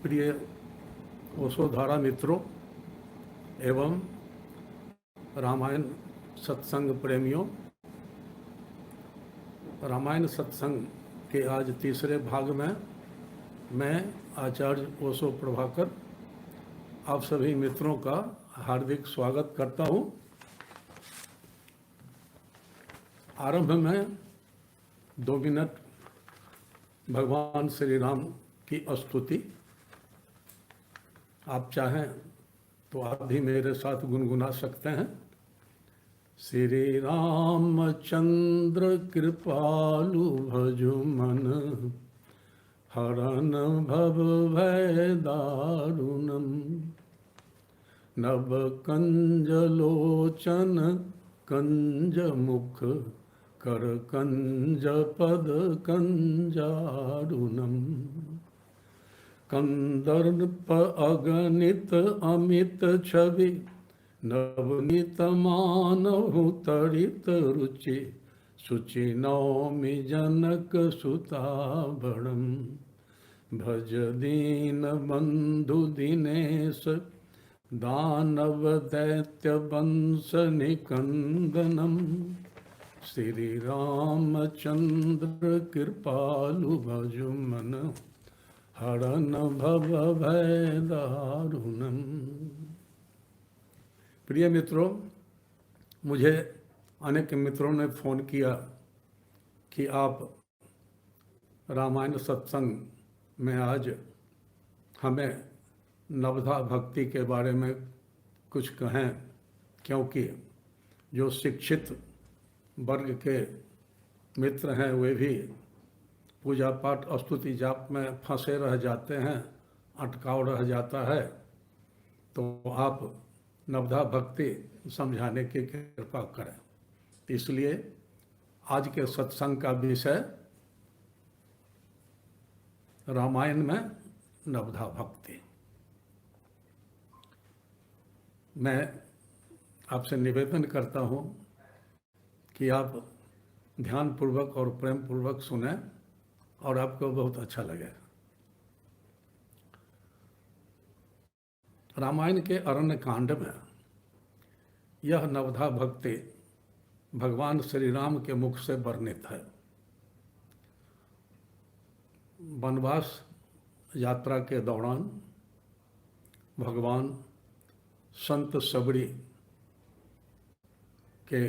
प्रिय ओशोधारा मित्रों एवं रामायण सत्संग प्रेमियों, रामायण सत्संग के आज तीसरे भाग में मैं आचार्य ओशो प्रभाकर आप सभी मित्रों का हार्दिक स्वागत करता हूं। आरंभ में 2 मिनट भगवान श्री राम की स्तुति। आप चाहें तो आप भी मेरे साथ गुनगुना सकते हैं। श्री रामचंद्र कृपालु भजु मन, हरन भव भय दारुणम, नव कंज लोचन कंज मुख, कर कंज पद कंजारुणम, कंदर्प अगणित अमित छवि, नवनीत मानहु तरित रुचि, शुचि नौमि जनक सुताभरणम, भज दीन बंधु दिनेश, दानव दैत्य वंश निकंदनम, श्री रामचंद्र कृपालु भजु मन, हरन भव भय दारुणम। प्रिय मित्रों, मुझे अनेक मित्रों ने फ़ोन किया कि आप रामायण सत्संग में आज हमें नवधा भक्ति के बारे में कुछ कहें, क्योंकि जो शिक्षित वर्ग के मित्र हैं वे भी पूजा पाठ स्तुति जाप में फंसे रह जाते हैं, अटकाव रह जाता है। तो आप नवधा भक्ति समझाने की कृपा करें। इसलिए आज के सत्संग का विषय रामायण में नवधा भक्ति। मैं आपसे निवेदन करता हूं कि आप ध्यानपूर्वक और प्रेम पूर्वक सुनें और आपको बहुत अच्छा लगेगा। रामायण के अरण्य कांड में यह नवधा भक्ति भगवान श्री राम के मुख से वर्णित है। वनवास यात्रा के दौरान भगवान संत सबरी के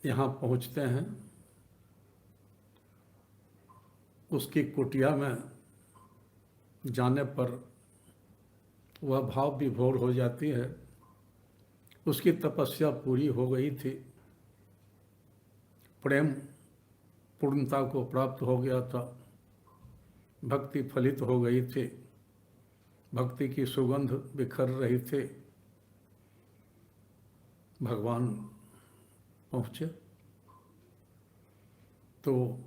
यहाँ पहुँचते हैं। उसकी कुटिया में जाने पर वह भाव विभोर हो जाती है। उसकी तपस्या पूरी हो गई थी, प्रेम पूर्णता को प्राप्त हो गया था, भक्ति फलित हो गई थी, भक्ति की सुगंध बिखर रही थी। भगवान पहुँचे तो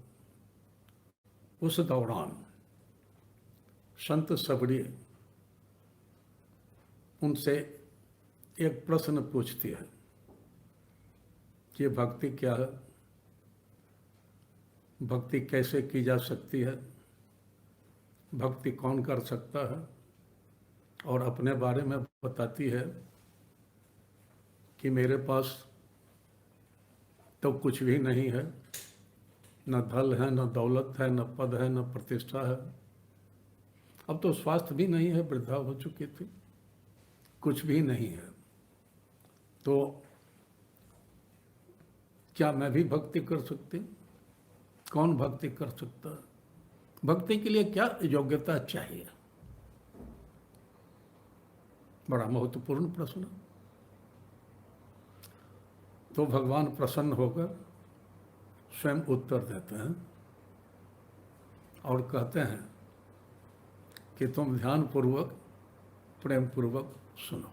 उस दौरान संत सबरी उनसे एक प्रश्न पूछती है कि भक्ति क्या है, भक्ति कैसे की जा सकती है, भक्ति कौन कर सकता है। और अपने बारे में बताती है कि मेरे पास तो कुछ भी नहीं है, न धन है, न दौलत है, न पद है, न प्रतिष्ठा है। अब तो स्वास्थ्य भी नहीं है, वृद्धा हो चुकी थी, कुछ भी नहीं है। तो क्या मैं भी भक्ति कर सकती? कौन भक्ति कर सकता है? भक्ति के लिए क्या योग्यता चाहिए? बड़ा महत्वपूर्ण प्रश्न। तो भगवान प्रसन्न होकर स्वयं उत्तर देते हैं और कहते हैं कि तुम ध्यान पूर्वक प्रेम पूर्वक सुनो।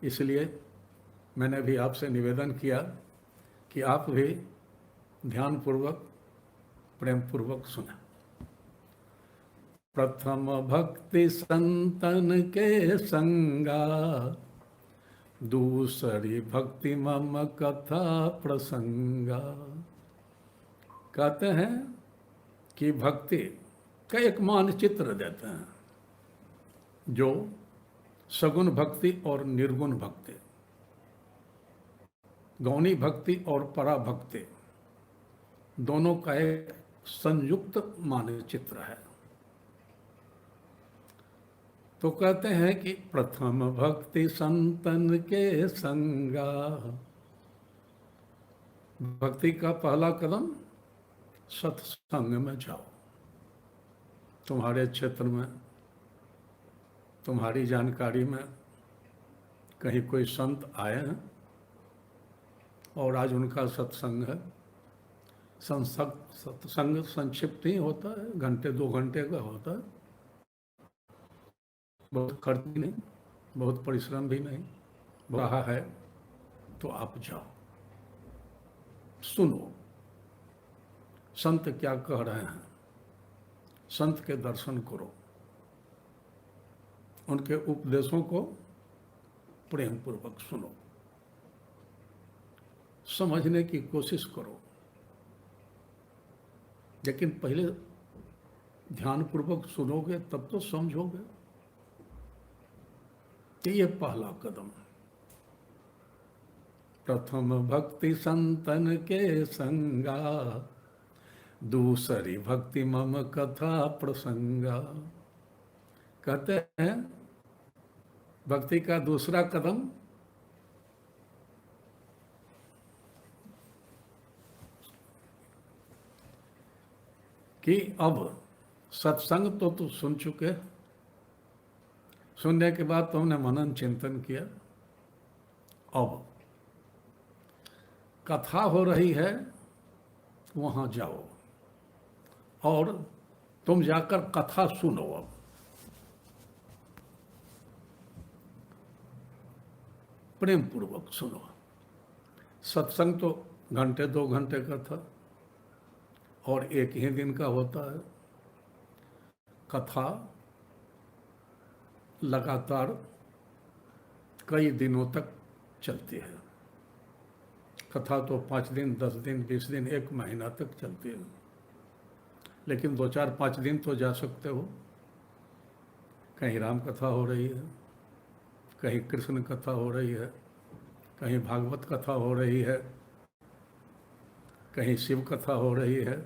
इसलिए मैंने भी आपसे निवेदन किया कि आप भी ध्यान पूर्वक प्रेम पूर्वक सुने। प्रथम भक्ति संतन के संगा, दूसरी भक्ति मम कथा प्रसंगा। कहते हैं कि भक्ति का एक मानचित्र देते हैं, जो सगुण भक्ति और निर्गुण भक्ति, गौणी भक्ति और पराभक्ति दोनों का एक संयुक्त मानचित्र है। तो कहते हैं कि प्रथम भक्ति संतन के संगा, भक्ति का पहला कदम सत्संग में जाओ। तुम्हारे क्षेत्र में, तुम्हारी जानकारी में कहीं कोई संत आए हैं और आज उनका सत्संग है। सत्संग संक्षिप्त ही होता है, घंटे 2 घंटे का होता है, बहुत खर्च भी नहीं, बहुत परिश्रम भी नहीं। रहा है तो आप जाओ, सुनो संत क्या कह रहे हैं, संत के दर्शन करो, उनके उपदेशों को प्रेम पूर्वक सुनो, समझने की कोशिश करो। लेकिन पहले ध्यान पूर्वक सुनोगे तब तो समझोगे कि ये पहला कदम है। प्रथम भक्ति संतन के संगा, दूसरी भक्ति मम कथा प्रसंगा। कहते हैं भक्ति का दूसरा कदम कि अब सत्संग तो तू सुन चुके, सुनने के बाद तुमने मनन चिंतन किया, अब कथा हो रही है वहां जाओ और तुम जाकर कथा सुनो। अब प्रेम पूर्वक सुनो। सत्संग तो घंटे 2 घंटे का था और एक ही दिन का होता है। कथा लगातार कई दिनों तक चलती है। कथा तो 5 दिन, 10 दिन, 20 दिन, 1 महीना तक चलती है। लेकिन 2, 4, 5 दिन तो जा सकते हो। कहीं राम कथा हो रही है, कहीं कृष्ण कथा हो रही है, कहीं भागवत कथा हो रही है, कहीं शिव कथा हो रही है।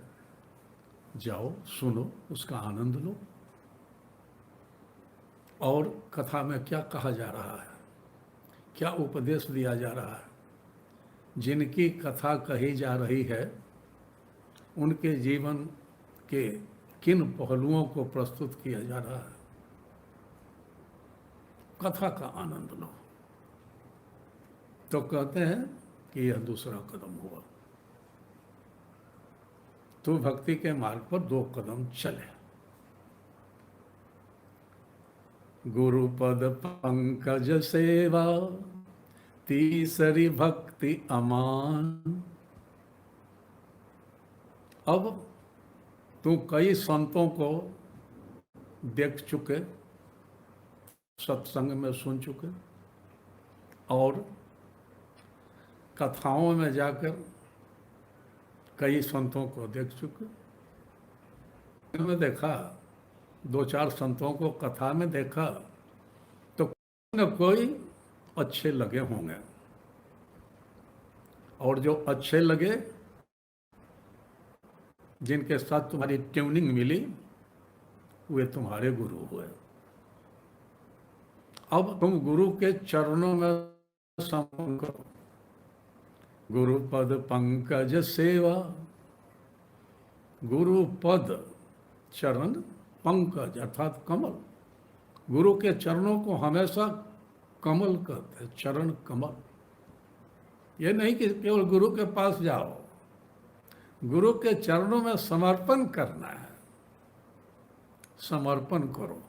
जाओ, सुनो, उसका आनंद लो। और कथा में क्या कहा जा रहा है, क्या उपदेश दिया जा रहा है, जिनकी कथा कही जा रही है उनके जीवन के किन पहलुओं को प्रस्तुत किया जा रहा है, कथा का आनंद लो। तो कहते हैं कि यह दूसरा कदम हुआ। तो भक्ति के मार्ग पर 2 कदम चले। गुरुपद पंकज सेवा, तीसरी भक्ति अमान। अब तू कई संतों को देख चुके, सत्संग में सुन चुके और कथाओं में जाकर कई संतों को देख चुके। मैंने देखा 2-4 संतों को कथा में देखा तो कोई न कोई अच्छे लगे होंगे, और जो अच्छे लगे, जिनके साथ तुम्हारी ट्यूनिंग मिली, वे तुम्हारे गुरु हुए। अब तुम गुरु के चरणों में समर्पण करो। गुरुपद पंकज सेवा, गुरुपद चरण, पंकज अर्थात कमल। गुरु के चरणों को हमेशा कमल कहते हैं, चरण कमल। ये नहीं कि केवल गुरु के पास जाओ, गुरु के चरणों में समर्पण करना है। समर्पण करो।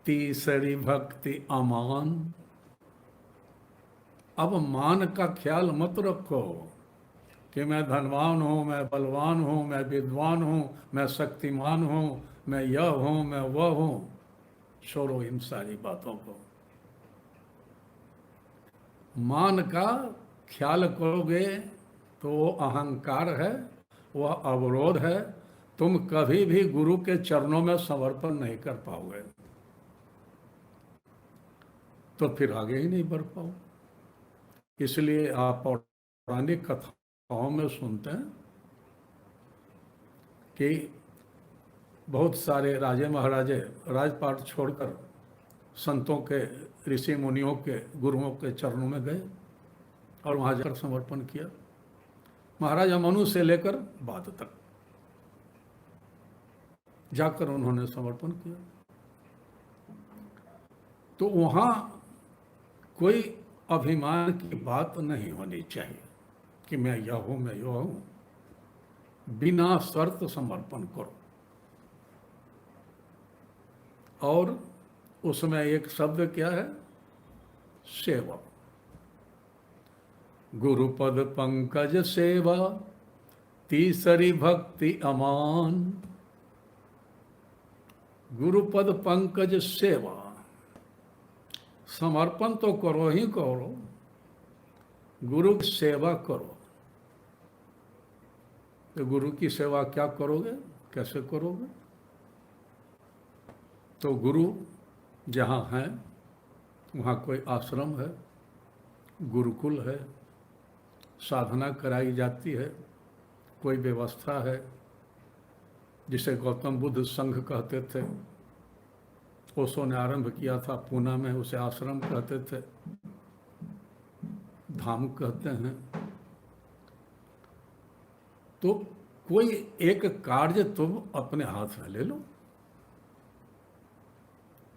तीसरी भक्ति अमान। अब मान का ख्याल मत रखो कि मैं धनवान हूँ, मैं बलवान हूँ, मैं विद्वान हूँ, मैं शक्तिमान हूँ, मैं यह हूँ, मैं वह हूँ। छोड़ो इन सारी बातों को। मान का ख्याल करोगे तो वो अहंकार है, वह अवरोध है, तुम कभी भी गुरु के चरणों में समर्पण नहीं कर पाओगे, तो फिर आगे ही नहीं बढ़ पाओ। इसलिए आप पौराणिक कथाओं में सुनते हैं कि बहुत सारे राजे महाराजे राजपाट छोड़कर संतों के, ऋषि मुनियों के, गुरुओं के चरणों में गए और वहाँ जाकर समर्पण किया। महाराजा मनु से लेकर बाद तक जाकर उन्होंने समर्पण किया। तो वहाँ कोई अभिमान की बात नहीं होनी चाहिए कि मैं यह हूँ, मैं यह हूँ। बिना शर्त समर्पण करो। और उसमें एक शब्द क्या है? सेवा। गुरुपद पंकज सेवा, तीसरी भक्ति अमान। गुरुपद पंकज सेवा, समर्पण तो करो ही करो, गुरु की सेवा करो। तो गुरु की सेवा क्या करोगे, कैसे करोगे? तो गुरु जहाँ हैं वहाँ कोई आश्रम है, गुरुकुल है, साधना कराई जाती है, कोई व्यवस्था है, जिसे गौतम बुद्ध संघ कहते थे। ओशो ने आरंभ किया था पूना में, उसे आश्रम कहते थे, धाम कहते हैं। तो कोई एक कार्य तुम अपने हाथ में ले लो।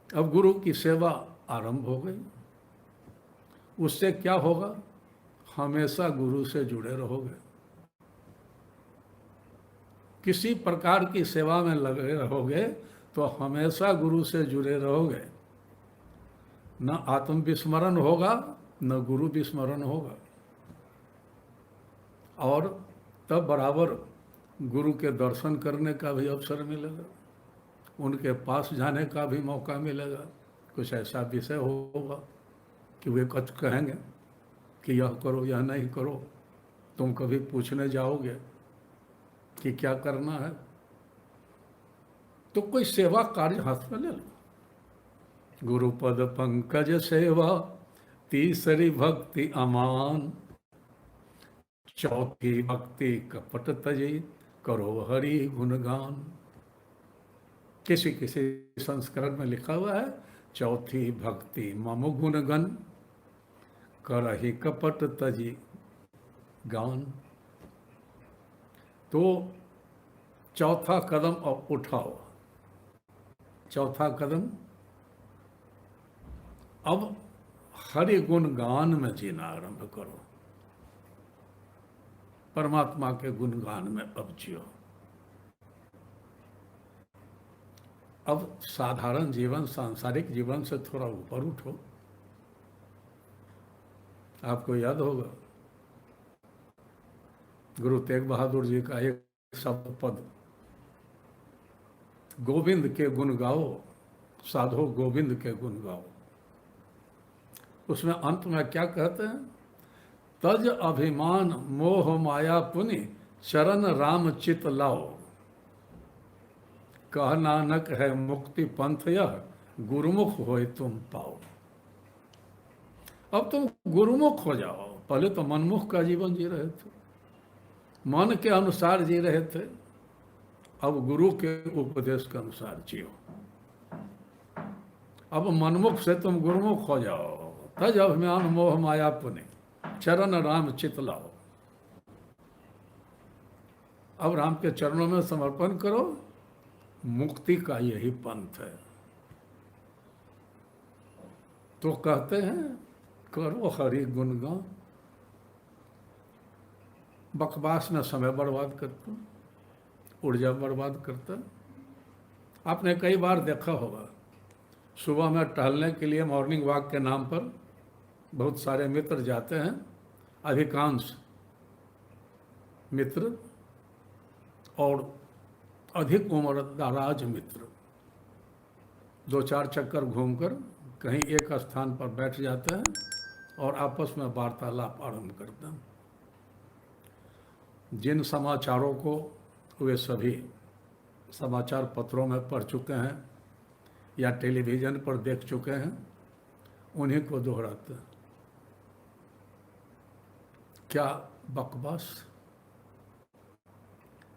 अब गुरु की सेवा आरंभ हो गई, उससे क्या होगा? हमेशा गुरु से जुड़े रहोगे। किसी प्रकार की सेवा में लगे रहोगे तो हमेशा गुरु से जुड़े रहोगे। न आत्मविस्मरण होगा, न गुरु विस्मरण होगा। और तब बराबर गुरु के दर्शन करने का भी अवसर मिलेगा, उनके पास जाने का भी मौका मिलेगा। कुछ ऐसा विषय होगा कि वे कुछ कहेंगे कि यह करो, यह नहीं करो। तुम कभी पूछने जाओगे कि क्या करना है, तो कोई सेवा कार्य हाथ में ले लो। गुरुपद पंकज सेवा, तीसरी भक्ति अमान। चौथी भक्ति कपट तजी, करो हरि गुणगान। किसी किसी संस्करण में लिखा हुआ है चौथी भक्ति मम गुणगन, करहि कपट तजी गान। तो चौथा कदम अब उठाओ। चौथा कदम अब हरि गुण गान में जीना आरंभ करो। परमात्मा के गुणगान में अब जियो। अब साधारण जीवन, सांसारिक जीवन से थोड़ा ऊपर उठो। आपको याद होगा गुरु तेग बहादुर जी का एक शब्द पद, गोविंद के गुण गाओ साधो, गोविंद के गुण गाओ। उसमें अंत में क्या कहते हैं? तज अभिमान मोह माया पुनि, चरण राम चित लाओ। कह नानक है मुक्ति पंथ यह, गुरुमुख होए तुम पाओ। अब तुम गुरुमुख हो जाओ। पहले तो मनमुख का जीवन जी रहे थे, मन के अनुसार जी रहे थे। अब गुरु के उपदेश के अनुसार जियो। अब मनमुख से तुम गुरुमुख हो जाओ। तज अभिमान मोह माया पुनि, चरण राम चित लाओ। अब राम के चरणों में समर्पण करो। मुक्ति का यही पंथ है। तो कहते हैं करो हरि गुणगान। बकवास में समय बर्बाद करते, ऊर्जा बर्बाद करते। आपने कई बार देखा होगा, सुबह में टहलने के लिए मॉर्निंग वॉक के नाम पर बहुत सारे मित्र जाते हैं। अधिकांश मित्र और अधिक उम्र दराज मित्र 2-4 चक्कर घूमकर कहीं एक स्थान पर बैठ जाते हैं और आपस में वार्तालाप आरंभ करते हैं। जिन समाचारों को वे सभी समाचार पत्रों में पढ़ चुके हैं या टेलीविज़न पर देख चुके हैं, उन्हीं को दोहराते हैं। क्या बकवास!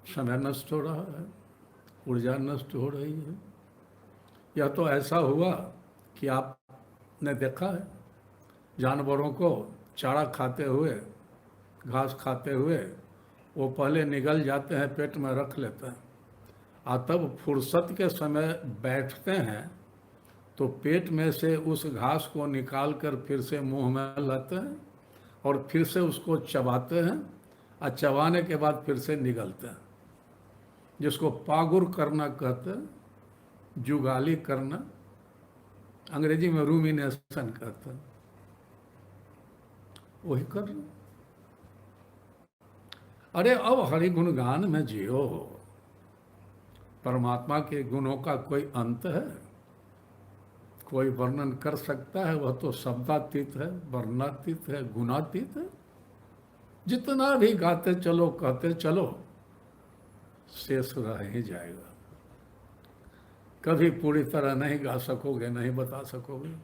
समय नष्ट हो रहा है, ऊर्जा नष्ट हो रही है। यह तो ऐसा हुआ कि आपने देखा है जानवरों को चारा खाते हुए, घास खाते हुए, वो पहले निगल जाते हैं, पेट में रख लेते हैं, और तब फुर्सत के समय बैठते हैं तो पेट में से उस घास को निकाल कर फिर से मुंह में लाते हैं और फिर से उसको चबाते हैं, और चबाने के बाद फिर से निगलते हैं, जिसको पागुर करना कहते हैं, जुगाली करना, अंग्रेजी में रूमिनेशन कहते हैं। वही कर रहे। अरे अब हरि गुणगान में जियो। परमात्मा के गुणों का कोई अंत है? कोई वर्णन कर सकता है? वह तो शब्दातीत है, वर्णातीत है, गुणातीत है। जितना भी गाते चलो, कहते चलो, शेष रह ही जाएगा। कभी पूरी तरह नहीं गा सकोगे, नहीं बता सकोगे,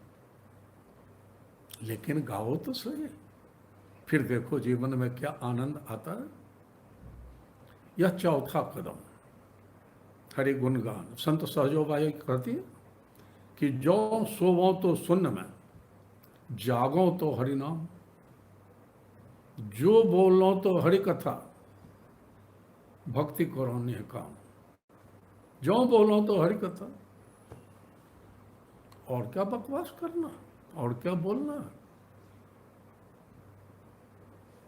लेकिन गाओ तो सही। फिर देखो जीवन में क्या आनंद आता है। यह चौथा कदम हरि गुणगान। संत सहजोबाई कहती है कि जो सोवो तो सुन्न में, जागो तो हरि नाम, जो बोलो तो हरि कथा, भक्ति करो निकाम। जो बोलो तो हरि कथा। और क्या बकवास करना, और क्या बोलना।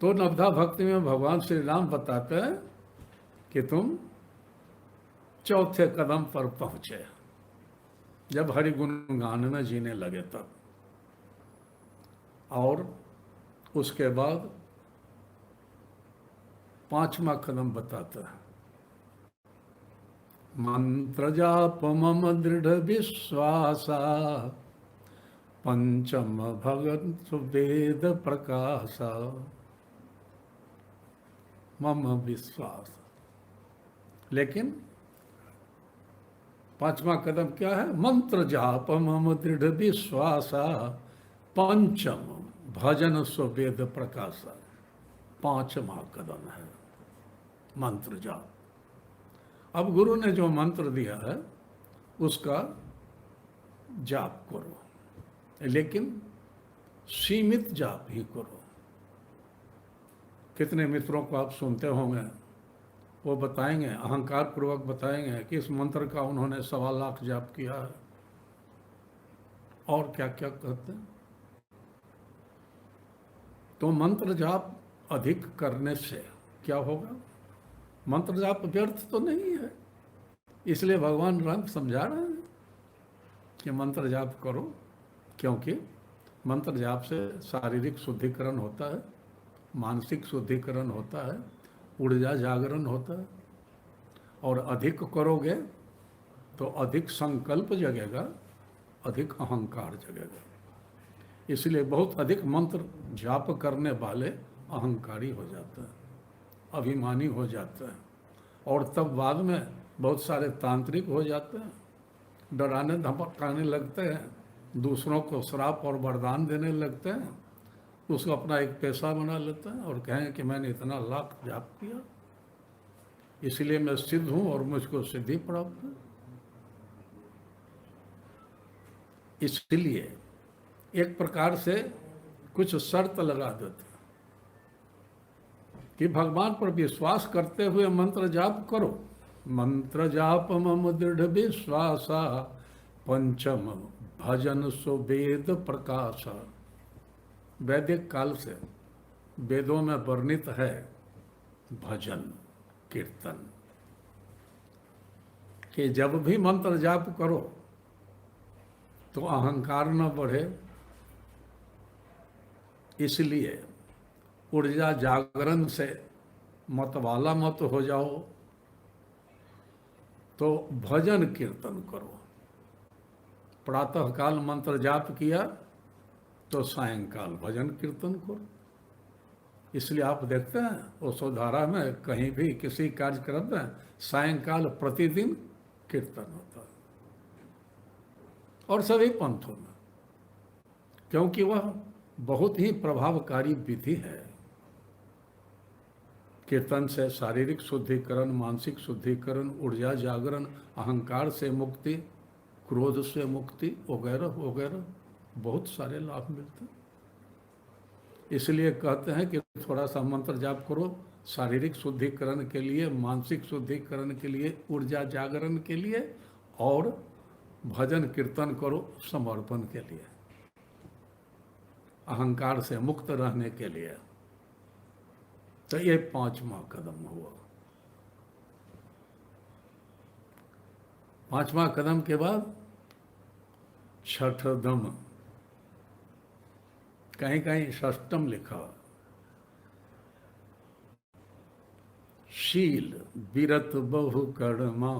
तो नवधा भक्ति में भगवान श्री राम बताते हैं कि तुम चौथे कदम पर पहुंचे, जब हरि गुणगान में जीने लगे तब। और उसके बाद पांचवा कदम बताता है, मंत्र जाप मम दृढ़ विश्वासा, पंचम भगत वेद प्रकाशा। मम विश्वास। लेकिन पांचवा कदम क्या है? मंत्र जाप मम दृढ़ विश्वासा, पंचम भजन स्वेद प्रकाशा। पांचवा कदम है मंत्र जाप। अब गुरु ने जो मंत्र दिया है उसका जाप करो, लेकिन सीमित जाप ही करो। कितने मित्रों को आप सुनते होंगे, वो बताएंगे, अहंकार पूर्वक बताएंगे कि इस मंत्र का उन्होंने 1.25 लाख जाप किया है, और क्या क्या कहते हैं। तो मंत्र जाप अधिक करने से क्या होगा? मंत्र जाप व्यर्थ तो नहीं है। इसलिए भगवान राम समझा रहे हैं कि मंत्र जाप करो, क्योंकि मंत्र जाप से शारीरिक शुद्धिकरण होता है, मानसिक शुद्धिकरण होता है, ऊर्जा जागरण होता है। और अधिक करोगे तो अधिक संकल्प जगेगा, अधिक अहंकार जगेगा। इसलिए बहुत अधिक मंत्र जाप करने वाले अहंकारी हो जाते हैं, अभिमानी हो जाते हैं, और तब बाद में बहुत सारे तांत्रिक हो जाते हैं, डराने धमकाने लगते हैं, दूसरों को श्राप और वरदान देने लगते हैं, उसको अपना एक पेशा बना लेते हैं और कहें कि मैंने इतना लाख जाप किया, इसलिए मैं सिद्ध हूँ और मुझको सिद्धि प्राप्त है। इसलिए एक प्रकार से कुछ शर्त लगा देते हैं कि भगवान पर विश्वास करते हुए मंत्र जाप करो। मंत्र जाप मम दृढ़ विश्वासा, पंचम भजन सो वेद प्रकाशा। वैदिक काल से वेदों में वर्णित है भजन कीर्तन, कि जब भी मंत्र जाप करो तो अहंकार न बढ़े, इसलिए ऊर्जा जागरण से मतवाला मत हो जाओ, तो भजन कीर्तन करो। प्रातःकाल मंत्र जाप किया तो सायंकाल भजन कीर्तन करो। इसलिए आप देखते हैं ओशोधारा में कहीं भी किसी कार्यक्रम में सायंकाल प्रतिदिन कीर्तन होता है, और सभी पंथों में, क्योंकि वह बहुत ही प्रभावकारी विधि है। कीर्तन से शारीरिक शुद्धिकरण, मानसिक शुद्धिकरण, ऊर्जा जागरण, अहंकार से मुक्ति, क्रोध से मुक्ति वगैरह वगैरह बहुत सारे लाभ मिलते हैं। इसलिए कहते हैं कि थोड़ा सा मंत्र जाप करो, शारीरिक शुद्धिकरण के लिए, मानसिक शुद्धिकरण के लिए, ऊर्जा जागरण के लिए, और भजन कीर्तन करो समर्पण के लिए, अहंकार से मुक्त रहने के लिए। तो ये 5वां कदम हुआ। 5वां कदम के बाद छठदम, कहीं कहीं षष्टम लिखा। शील विरत बहु कर्मा,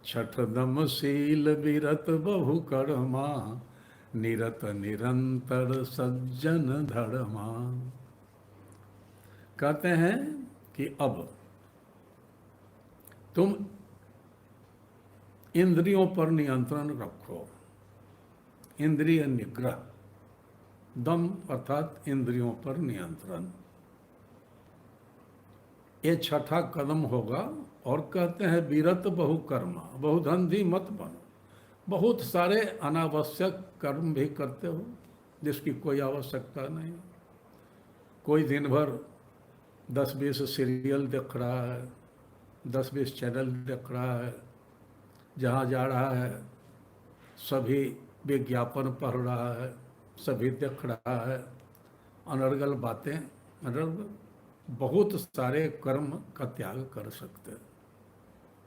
छठदम शील विरत बहु कर्मा, निरत निरंतर सज्जन धर्मा। कहते हैं कि अब तुम इंद्रियों पर नियंत्रण रखो, इंद्रिय निग्रह, दम अर्थात इंद्रियों पर नियंत्रण, ये छठा कदम होगा। और कहते हैं विरत बहुकर्मा, बहुधंधी मत बनो, बहुत सारे अनावश्यक कर्म भी करते हो जिसकी कोई आवश्यकता नहीं। कोई दिन भर 10-20 सीरियल देख रहा है, 10-20 चैनल देख रहा है, जहाँ जा रहा है सभी विज्ञापन पढ़ रहा है, सभी देख रहा है, अनर्गल बातें, अनर्गल बहुत सारे कर्म का त्याग कर सकते हैं।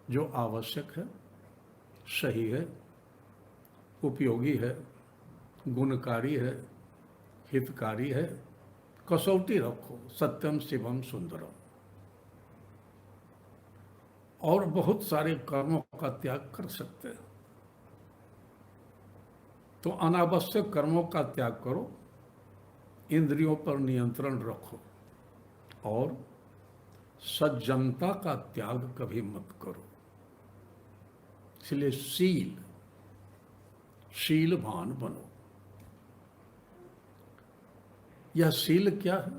जो आवश्यक है, सही है, उपयोगी है, गुणकारी है, हितकारी है, कसौटी रखो, सत्यम शिवम सुंदरम। और बहुत सारे कर्मों का त्याग कर सकते हैं। तो अनावश्यक कर्मों का त्याग करो, इंद्रियों पर नियंत्रण रखो, और सज्जनता का त्याग कभी मत करो। इसलिए शीलवान बनो। यह शील क्या है?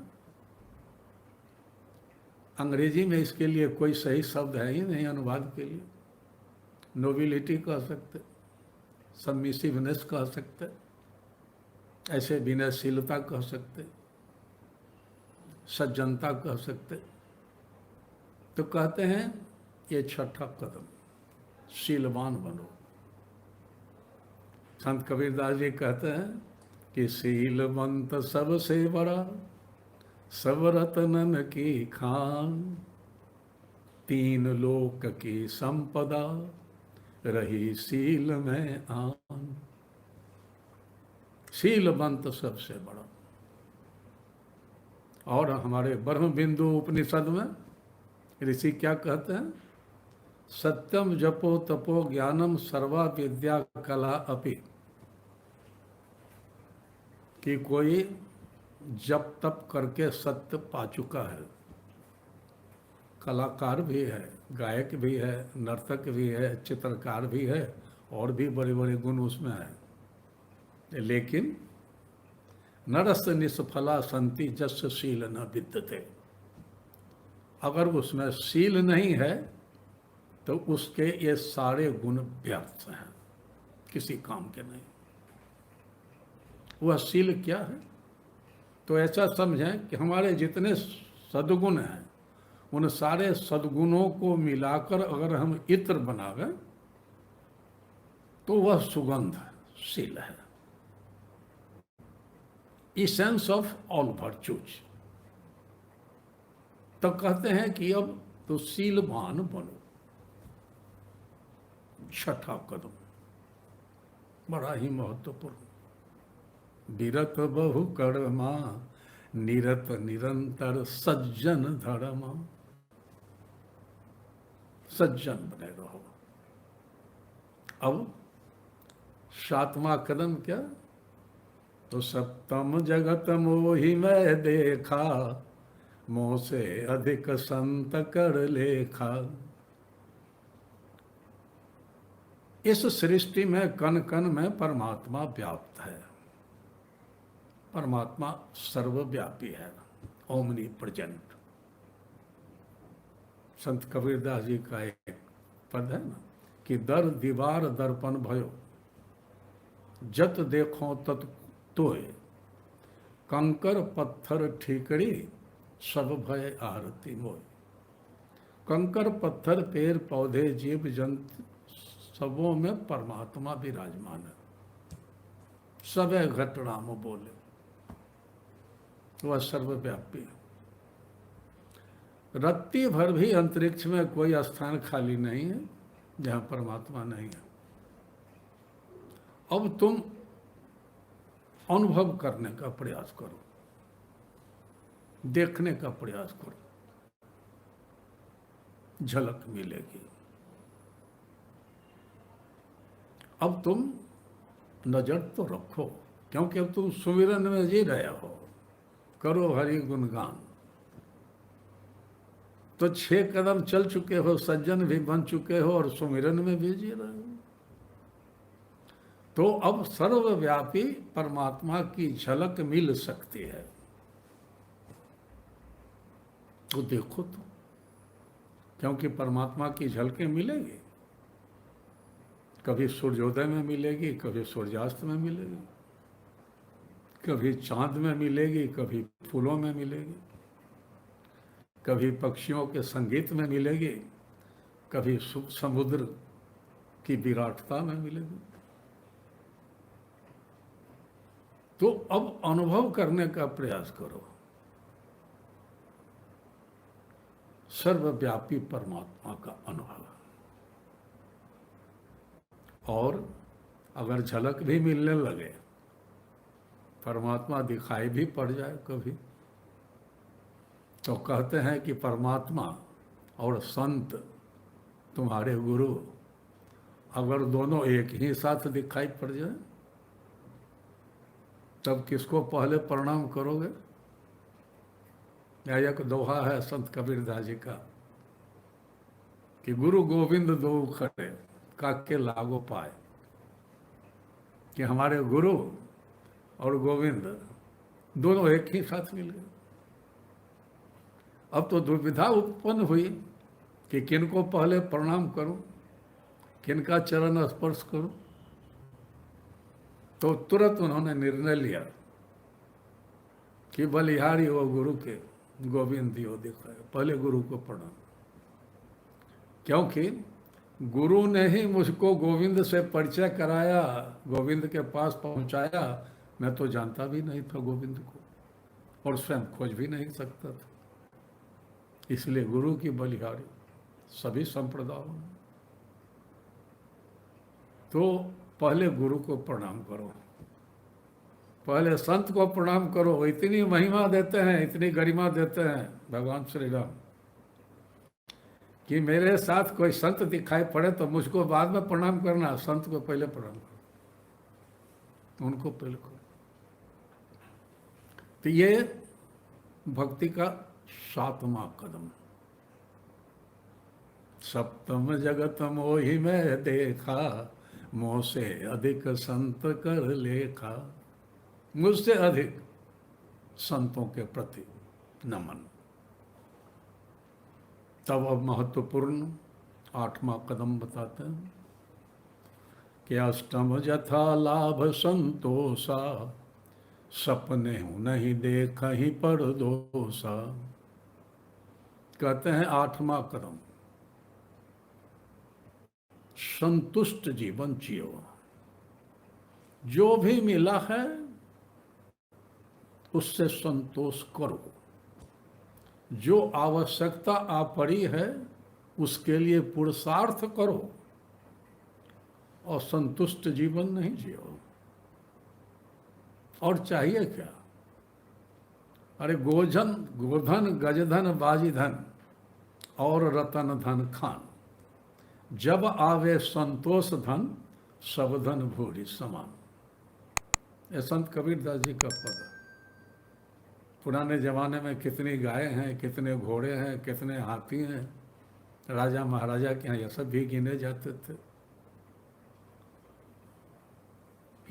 अंग्रेजी में इसके लिए कोई सही शब्द है ही नहीं अनुवाद के लिए। नोबिलिटी कह सकते, सबमिसिवनेस कह सकते, ऐसे विनयशीलता कह सकते, सज्जनता कह सकते। तो कहते हैं ये छठा कदम, शीलवान बनो। संत कबीरदास जी कहते हैं कि शीलवंत सबसे बड़ा, सब रतनन की खान, तीन लोक की संपदा, रही शील में आन। शीलवंत सबसे बड़ा। और हमारे ब्रह्म बिंदु उपनिषद में ऋषि क्या कहते हैं? सत्यम जपो तपो ज्ञानम सर्वा विद्या कला अपि। कि कोई जप तप करके सत्य पा चुका है, कलाकार भी है, गायक भी है, नर्तक भी है, चित्रकार भी है, और भी बड़े बड़े गुण उसमें है। लेकिन नरस निष्फला संति जस शील न विद्यते। अगर उसमें शील नहीं है तो उसके ये सारे गुण व्यर्थ हैं, किसी काम के नहीं। वह शील क्या है? तो ऐसा समझें कि हमारे जितने सद्गुण हैं, उन सारे सद्गुणों को मिलाकर अगर हम इत्र बनावें तो वह सुगंध शील है। Essence of all virtues. तो कहते हैं कि अब तो शीलवान बनो। छठा कदम बड़ा ही महत्वपूर्ण। विरत बहु कर्मा, निरत निरंतर सज्जन धर्मा। सज्जन बने रहो। अब 7वां कदम क्या? तो सप्तम जगत मोहि मैं देखा, मोह से अधिक संत कर लेखा। इस सृष्टि में कण कण में परमात्मा व्याप्त है। परमात्मा सर्वव्यापी है, ओमनी प्रेजेंट। संत कबीरदास जी का एक पद है ना कि दर दीवार दर्पण भयो, जत देखो तत तोय, कंकर पत्थर ठीकरी, सब भय आरती मोय। कंकर पत्थर पेड़ पौधे जीव जंतु सबों में परमात्मा विराजमान है। सबे घट राम बोले, वह सर्वव्यापी है। रत्ती भर भी अंतरिक्ष में कोई स्थान खाली नहीं है जहां परमात्मा नहीं है। अब तुम अनुभव करने का प्रयास करो, देखने का प्रयास करो, झलक मिलेगी। अब तुम नजर तो रखो, क्योंकि अब तुम सुमिरन में जी रहे हो। करो हरि गुणगान। तो 6 कदम चल चुके हो, सज्जन भी बन चुके हो और सुमिरन में भी जी रहे हो। तो अब सर्वव्यापी परमात्मा की झलक मिल सकती है। तो देखो तो, क्योंकि परमात्मा की झलकें मिलेगी। कभी सूर्योदय में मिलेगी, कभी सूर्यास्त में मिलेगी, कभी चांद में मिलेगी, कभी फूलों में मिलेगी, कभी पक्षियों के संगीत में मिलेगी, कभी समुद्र की विराटता में मिलेगी। तो अब अनुभव करने का प्रयास करो सर्वव्यापी परमात्मा का अनुभव। और अगर झलक भी मिलने लगे, परमात्मा दिखाई भी पड़ जाए कभी, तो कहते हैं कि परमात्मा और संत, तुम्हारे गुरु, अगर दोनों एक ही साथ दिखाई पड़ जाए, तब किसको पहले प्रणाम करोगे? एक दोहा है संत कबीरदास जी का कि गुरु गोविंद दो खड़े, काके लागो पाए। कि हमारे गुरु और गोविंद दोनों एक ही साथ मिल गए। अब तो दुविधा उत्पन्न हुई कि किनको पहले प्रणाम करूं, किनका चरण स्पर्श करूं। तो तुरंत उन्होंने निर्णय लिया कि बलिहारी हो गुरु के, गोविंद दियो दिखाए, पहले गुरु को प्रणाम। क्योंकि गुरु ने ही मुझको गोविंद से परिचय कराया, गोविंद के पास पहुंचाया। मैं तो जानता भी नहीं था गोविंद को और स्वयं खोज भी नहीं सकता था। इसलिए गुरु की बलिहारी सभी संप्रदायों में। तो पहले गुरु को प्रणाम करो, पहले संत को प्रणाम करो। इतनी महिमा देते हैं, इतनी गरिमा देते हैं भगवान श्री राम कि मेरे साथ कोई संत दिखाई पड़े तो मुझको बाद में प्रणाम करना, संत को पहले प्रणाम करो, उनको पहले करो। तो ये भक्ति का 7वां कदम। सप्तम जगत मोहि में देखा, मोह से अधिक संत कर लेखा। मुझसे अधिक संतों के प्रति नमन। तब अब महत्वपूर्ण 8वां कदम बताते हैं कि अष्टम जथा लाभ संतोषा, सपने हूं नहीं देखा ही पर दोषा। कहते हैं 8वां कदम, संतुष्ट जीवन जियो। जो भी मिला है उससे संतोष करो। जो आवश्यकता आ पड़ी है उसके लिए पुरुषार्थ करो और संतुष्ट जीवन नहीं जियो। और चाहिए क्या? अरे गोधन गजधन बाजीधन और रतन धन खान, जब आवे संतोष धन सब धन भूरि समान। ये संत कबीरदास जी का पद है। पुराने जमाने में कितनी गायें हैं, कितने घोड़े हैं, कितने हाथी हैं, राजा महाराजा के यहाँ यह सब भी गिने जाते थे।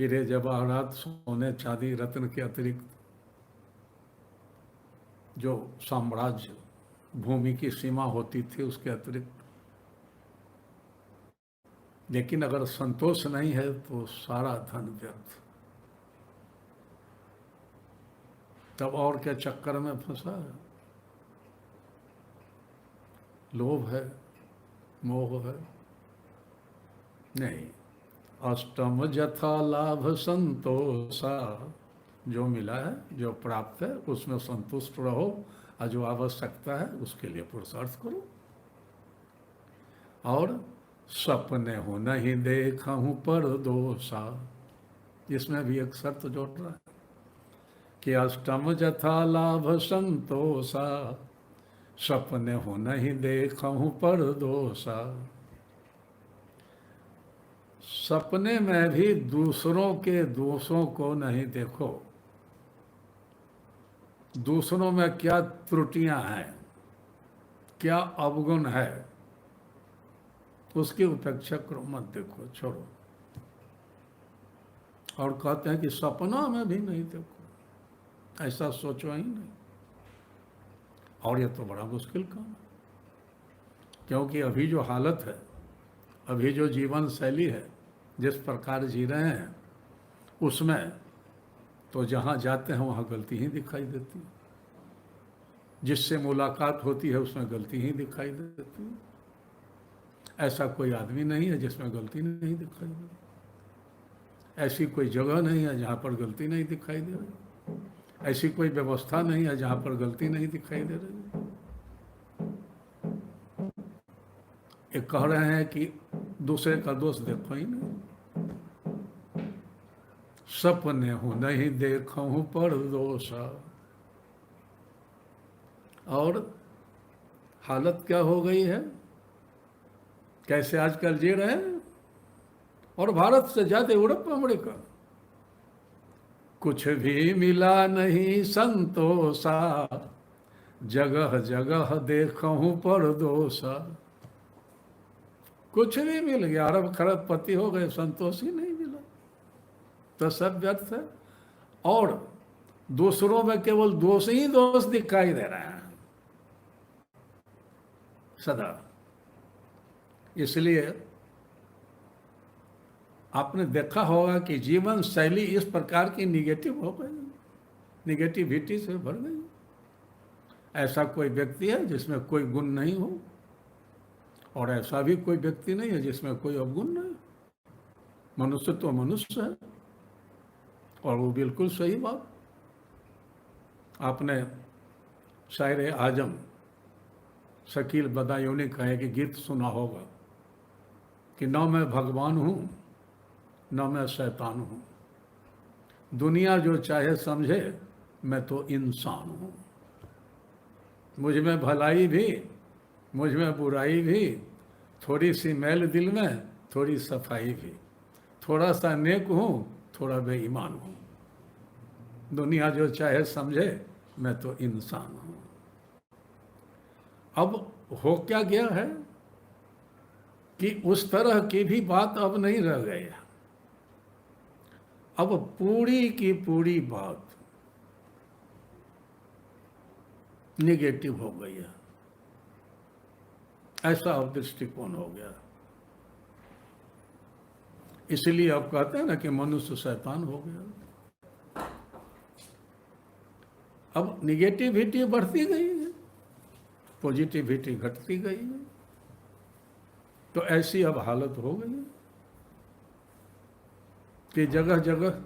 हीरे जवाहरात सोने चांदी रत्न के अतिरिक्त जो साम्राज्य भूमि की सीमा होती थी उसके अतिरिक्त, लेकिन अगर संतोष नहीं है तो सारा धन व्यर्थ। तब और क्या चक्कर में फंसा है? लोभ है, मोह है? नहीं। अष्टम जथा लाभ संतोषा, जो मिला है, जो प्राप्त है उसमें संतुष्ट रहो, और जो आवश्यकता है उसके लिए पुरुषार्थ करो। और सपने हो नहीं देखूं पर दोषा, इसमें भी एक शर्त जोड़ रहा है कि अष्टम जथा लाभ संतोषा, सपने हो नहीं देखूं पर दोषा। सपने में भी दूसरों के दोषों को नहीं देखो, दूसरों में क्या त्रुटियां हैं, क्या अवगुण है, उसकी उपेक्षा करो, मत देखो, छोड़ो। और कहते हैं कि सपना में भी नहीं देखो, ऐसा सोचो ही नहीं। और ये तो बड़ा मुश्किल काम है, क्योंकि अभी जो हालत है, अभी जो जीवन शैली है, जिस प्रकार जी रहे हैं, उसमें तो जहाँ जाते हैं वहाँ गलती ही दिखाई देती है। जिससे मुलाकात होती है उसमें गलती ही दिखाई देती है। ऐसा कोई आदमी नहीं है जिसमें गलती नहीं दिखाई दे रही। ऐसी कोई जगह नहीं है जहाँ पर गलती नहीं दिखाई दे रही। ऐसी कोई व्यवस्था नहीं है जहाँ पर गलती नहीं दिखाई दे रही। ये कह रहे हैं कि दूसरे का दोष देखो ही नहीं। सपने हो नहीं देखूं पर दोषा। और हालत क्या हो गई है, कैसे आजकल जी रहे हैं, और भारत से ज्यादा यूरोप अमेरिका। कुछ भी मिला नहीं संतोषा, जगह जगह देखूं पर दोषा। कुछ भी मिल गया, अरब खरब पति हो गए, संतोष ही नहीं मिला, तो सब व्यर्थ है। और दूसरों में केवल दोष ही दोष दिखाई दे रहे हैं सदा। इसलिए आपने देखा होगा कि जीवन शैली इस प्रकार की निगेटिव हो गई, निगेटिविटी से भर गई। ऐसा कोई व्यक्ति है जिसमें कोई गुण नहीं हो, और ऐसा भी कोई व्यक्ति नहीं है जिसमें कोई अवगुण नहीं। मनुष्य तो मनुष्य है, और वो बिल्कुल सही बात। आपने शायर आजम शकील बदायूनी का एक गीत सुना होगा कि न मैं भगवान हूँ न मैं शैतान हूँ, दुनिया जो चाहे समझे, मैं तो इंसान हूँ। मुझ में भलाई भी, मुझ में बुराई भी, थोड़ी सी मैल दिल में, थोड़ी सफाई भी, थोड़ा सा नेक हूँ, थोड़ा बेईमान हूँ। दुनिया जो चाहे समझे, मैं तो इंसान हूँ। अब हो क्या गया है कि उस तरह की भी बात अब नहीं रह गई है। अब पूरी की पूरी बात निगेटिव हो गई है, ऐसा अब दृष्टिकोण हो गया। इसलिए अब कहते हैं ना कि मनुष्य शैतान हो गया। अब निगेटिविटी बढ़ती गई है, पॉजिटिविटी घटती गई है। तो ऐसी अब हालत हो गई है कि जगह जगह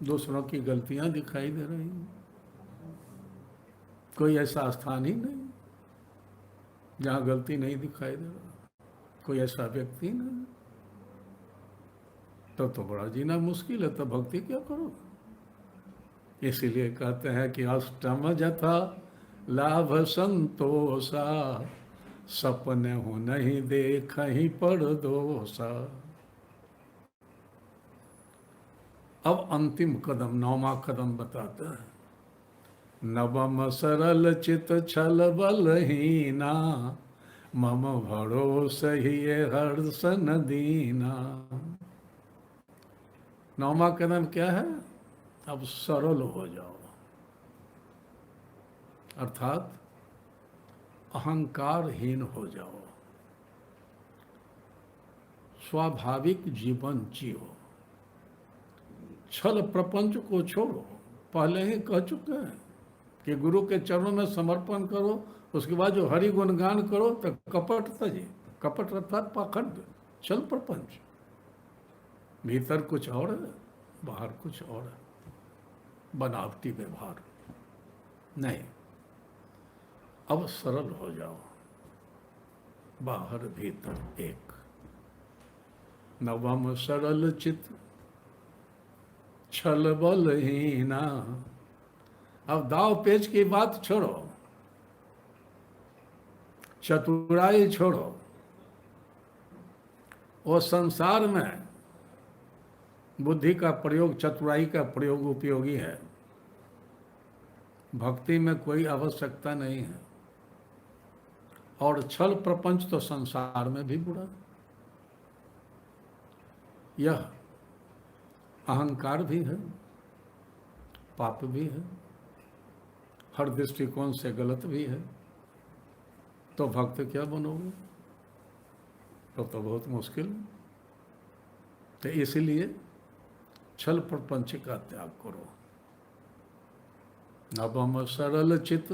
दूसरों की गलतियां दिखाई दे रही हैं। कोई ऐसा स्थान ही नहीं जहां गलती नहीं दिखाई दे रहा, कोई ऐसा व्यक्ति नहीं। तो बड़ा जीना मुश्किल है, तो भक्ति क्या करो। इसीलिए कहते हैं कि अष्टम जथा लाभ संतोषा, सपने हो नहीं देखहीं पर दोषा। अब अंतिम कदम, 9वां कदम बताता है। नवम सरल चित छल बलहीना, मम भरोस ही हर्ष न दीना। 9वां कदम क्या है? अब सरल हो जाओ, अर्थात अहंकारहीन हो जाओ, स्वाभाविक जीवन जियो, छल प्रपंच को छोड़ो। पहले ही कह चुके हैं कि गुरु के चरणों में समर्पण करो, उसके बाद जो हरि गुणगान करो तो कपट तजे, कपट अर्थात पाखंड, छल प्रपंच। भीतर कुछ और है, बाहर कुछ और है, बनावटी व्यवहार नहीं। अब सरल हो जाओ, बाहर भीतर एक। नवम सरल चित छल बलहीना। अब दाव पेच की बात छोड़ो, चतुराई छोड़ो। वो संसार में बुद्धि का प्रयोग, चतुराई का प्रयोग उपयोगी है, भक्ति में कोई आवश्यकता नहीं है। और छल प्रपंच तो संसार में भी बुरा। यह अहंकार भी है, पाप भी है, हर दृष्टिकोण से गलत भी है। तो भक्त क्या बनोगे? तो बहुत मुश्किल। तो इसलिए छल प्रपंच का त्याग करो। नवम सरल चित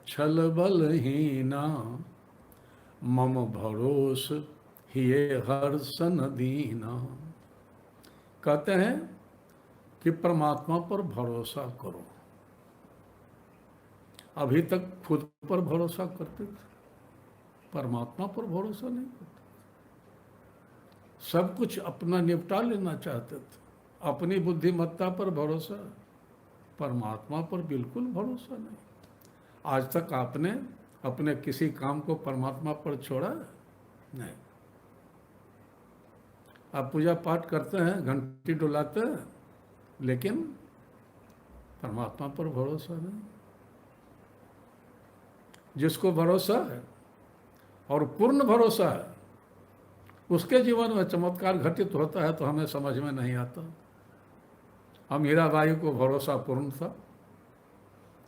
छल बलहीना, मम भरोस हिये हर्षन दीना। कहते हैं कि परमात्मा पर भरोसा करो। अभी तक खुद पर भरोसा करते थे, परमात्मा पर भरोसा नहीं करते। सब कुछ अपना निपटा लेना चाहते थे, अपनी बुद्धिमत्ता पर भरोसा, परमात्मा पर बिल्कुल भरोसा नहीं। आज तक आपने अपने किसी काम को परमात्मा पर छोड़ा? नहीं। आप पूजा पाठ करते हैं, घंटी डुलाते हैं, लेकिन परमात्मा पर भरोसा नहीं। जिसको भरोसा है और पूर्ण भरोसा है, उसके जीवन में चमत्कार घटित होता है तो हमें समझ में नहीं आता। हम मीराबाई को भरोसा पूर्ण था,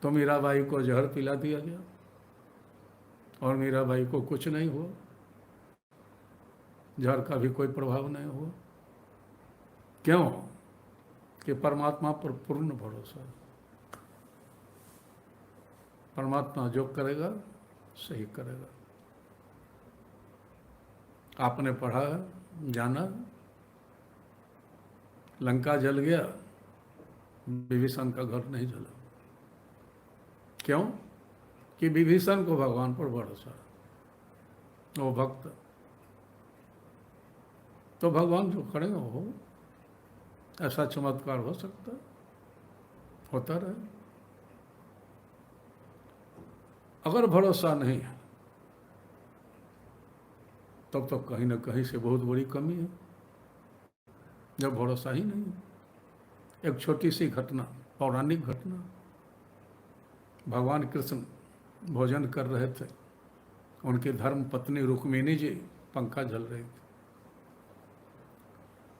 तो मीराबाई को जहर पिला दिया गया और मीराबाई को कुछ नहीं हुआ, जहर का भी कोई प्रभाव नहीं हुआ। क्यों? कि परमात्मा पर पूर्ण भरोसा है। परमात्मा जो करेगा सही करेगा। आपने पढ़ा, जाना, लंका जल गया, विभीषण का घर नहीं जला। क्यों? कि विभीषण को भगवान पर भरोसा है, वो भक्त। तो भगवान जो करेगा हो, ऐसा चमत्कार हो सकता, होता रहे। अगर भरोसा नहीं है तब तो कहीं ना कहीं से बहुत बड़ी कमी है, जब भरोसा ही नहीं है। एक छोटी सी घटना, पौराणिक घटना। भगवान कृष्ण भोजन कर रहे थे, उनकी धर्म पत्नी रुक्मिणी जी पंखा झल रही थी।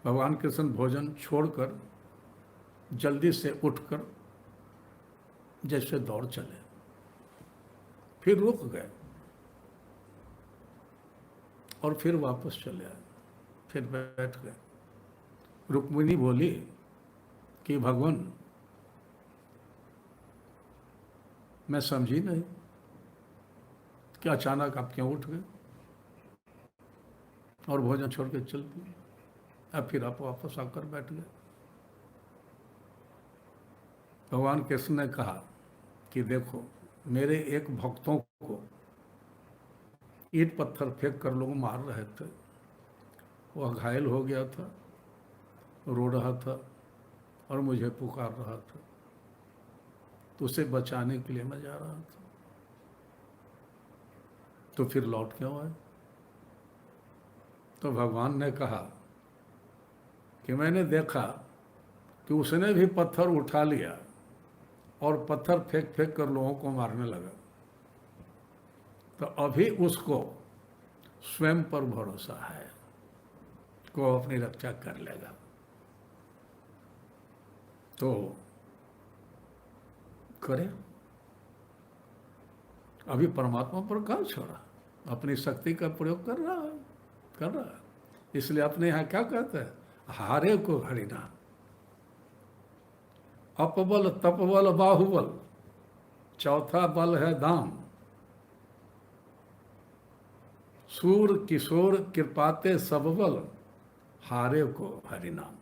भगवान कृष्ण भोजन छोड़कर जल्दी से उठकर जैसे दौड़ चले, फिर रुक गए और फिर वापस चले आए, फिर बैठ गए। रुक्मिणी बोली कि भगवान, मैं समझी नहीं कि अचानक आप क्यों उठ गए और भोजन छोड़ के चल दिए, अब फिर आप वापस आकर बैठ गए। भगवान कृष्ण ने कहा कि देखो, मेरे एक भक्तों को ईंट पत्थर फेंक कर लोग मार रहे थे, वह घायल हो गया था, रो रहा था और मुझे पुकार रहा था, तो उसे बचाने के लिए मैं जा रहा था। तो फिर लौट क्यों आए? तो भगवान ने कहा कि मैंने देखा कि उसने भी पत्थर उठा लिया और पत्थर फेंक फेंक कर लोगों को मारने लगा, तो अभी उसको स्वयं पर भरोसा है कि वो अपनी रक्षा कर लेगा। तो करे। अभी परमात्मा पर कहाँ छोड़ा, अपनी शक्ति का प्रयोग कर रहा है, कर रहा है। इसलिए अपने यहाँ क्या कहते हैं, हारे को हरिनाम। अपबल तपबल बाहुबल, चौथा बल है दाम। सूर किशोर कृपाते सब बल, हारे को हरिनाम।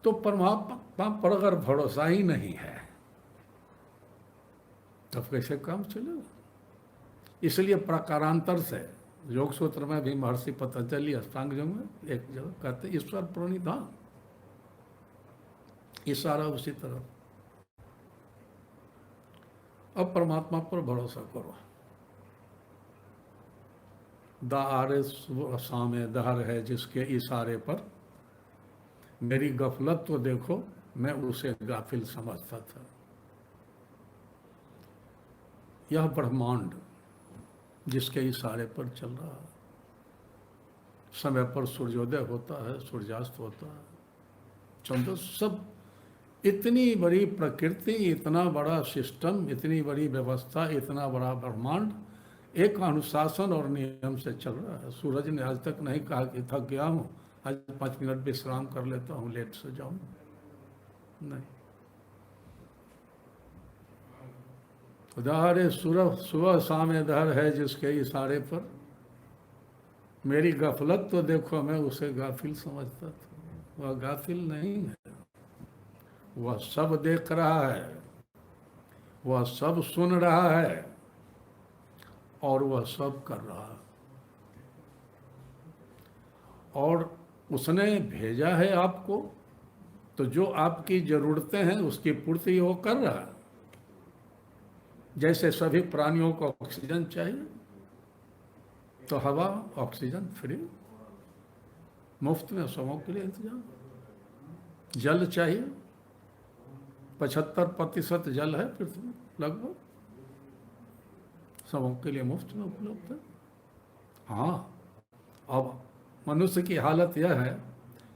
तो परमात्मा पर अगर भरोसा ही नहीं है तब कैसे काम चलेगा। इसलिए प्रकारांतर से योग सूत्र में भी महर्षि पतंजलि अष्टांग योग में एक जगह कहते ईश्वर प्रणिधान, इशारा उसी तरह। अब परमात्मा पर भरोसा करो। दारे सामे दहर है जिसके इशारे पर, मेरी गफलत तो देखो मैं उसे गाफिल समझता था। यह ब्रह्मांड जिसके इशारे पर चल रहा है, समय पर सूर्योदय होता है, सूर्यास्त होता है, चंद्र, सब इतनी बड़ी प्रकृति, इतना बड़ा सिस्टम, इतनी बड़ी व्यवस्था, इतना बड़ा ब्रह्मांड एक अनुशासन और नियम से चल रहा है। सूरज ने आज तक नहीं कहा कि थक गया हूँ, आज 5 मिनट विश्राम कर लेता हूँ, लेट से जाऊँ, नहीं। उदाहरण सुबह सामे दहर है जिसके इशारे पर, मेरी गफलत तो देखो मैं उसे गाफिल समझता था। वह गाफिल नहीं है, वह सब देख रहा है, वह सब सुन रहा है और वह सब कर रहा है। और उसने भेजा है आपको, तो जो आपकी जरूरतें हैं उसकी पूर्ति वो कर रहा है। जैसे सभी प्राणियों को ऑक्सीजन चाहिए, तो हवा ऑक्सीजन फ्री, मुफ्त में सबों के लिए इंतजाम। जल चाहिए, 75% जल है पृथ्वी लगभग, सबों के लिए मुफ्त में उपलब्ध है। हाँ, अब मनुष्य की हालत यह है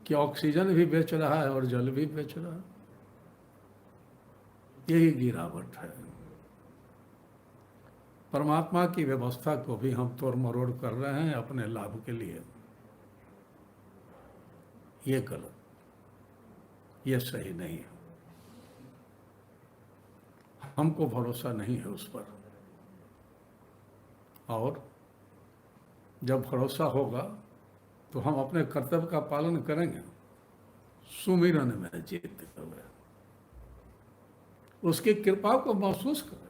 कि ऑक्सीजन भी बेच रहा है और जल भी बेच रहा है। यही गिरावट है। परमात्मा की व्यवस्था को भी हम तोड़ मरोड़ कर रहे हैं अपने लाभ के लिए। ये गलत, ये सही नहीं है। हमको भरोसा नहीं है उस पर। और जब भरोसा होगा तो हम अपने कर्तव्य का पालन करेंगे, सुमिरन में जीत हुए, उसकी कृपा को महसूस करें।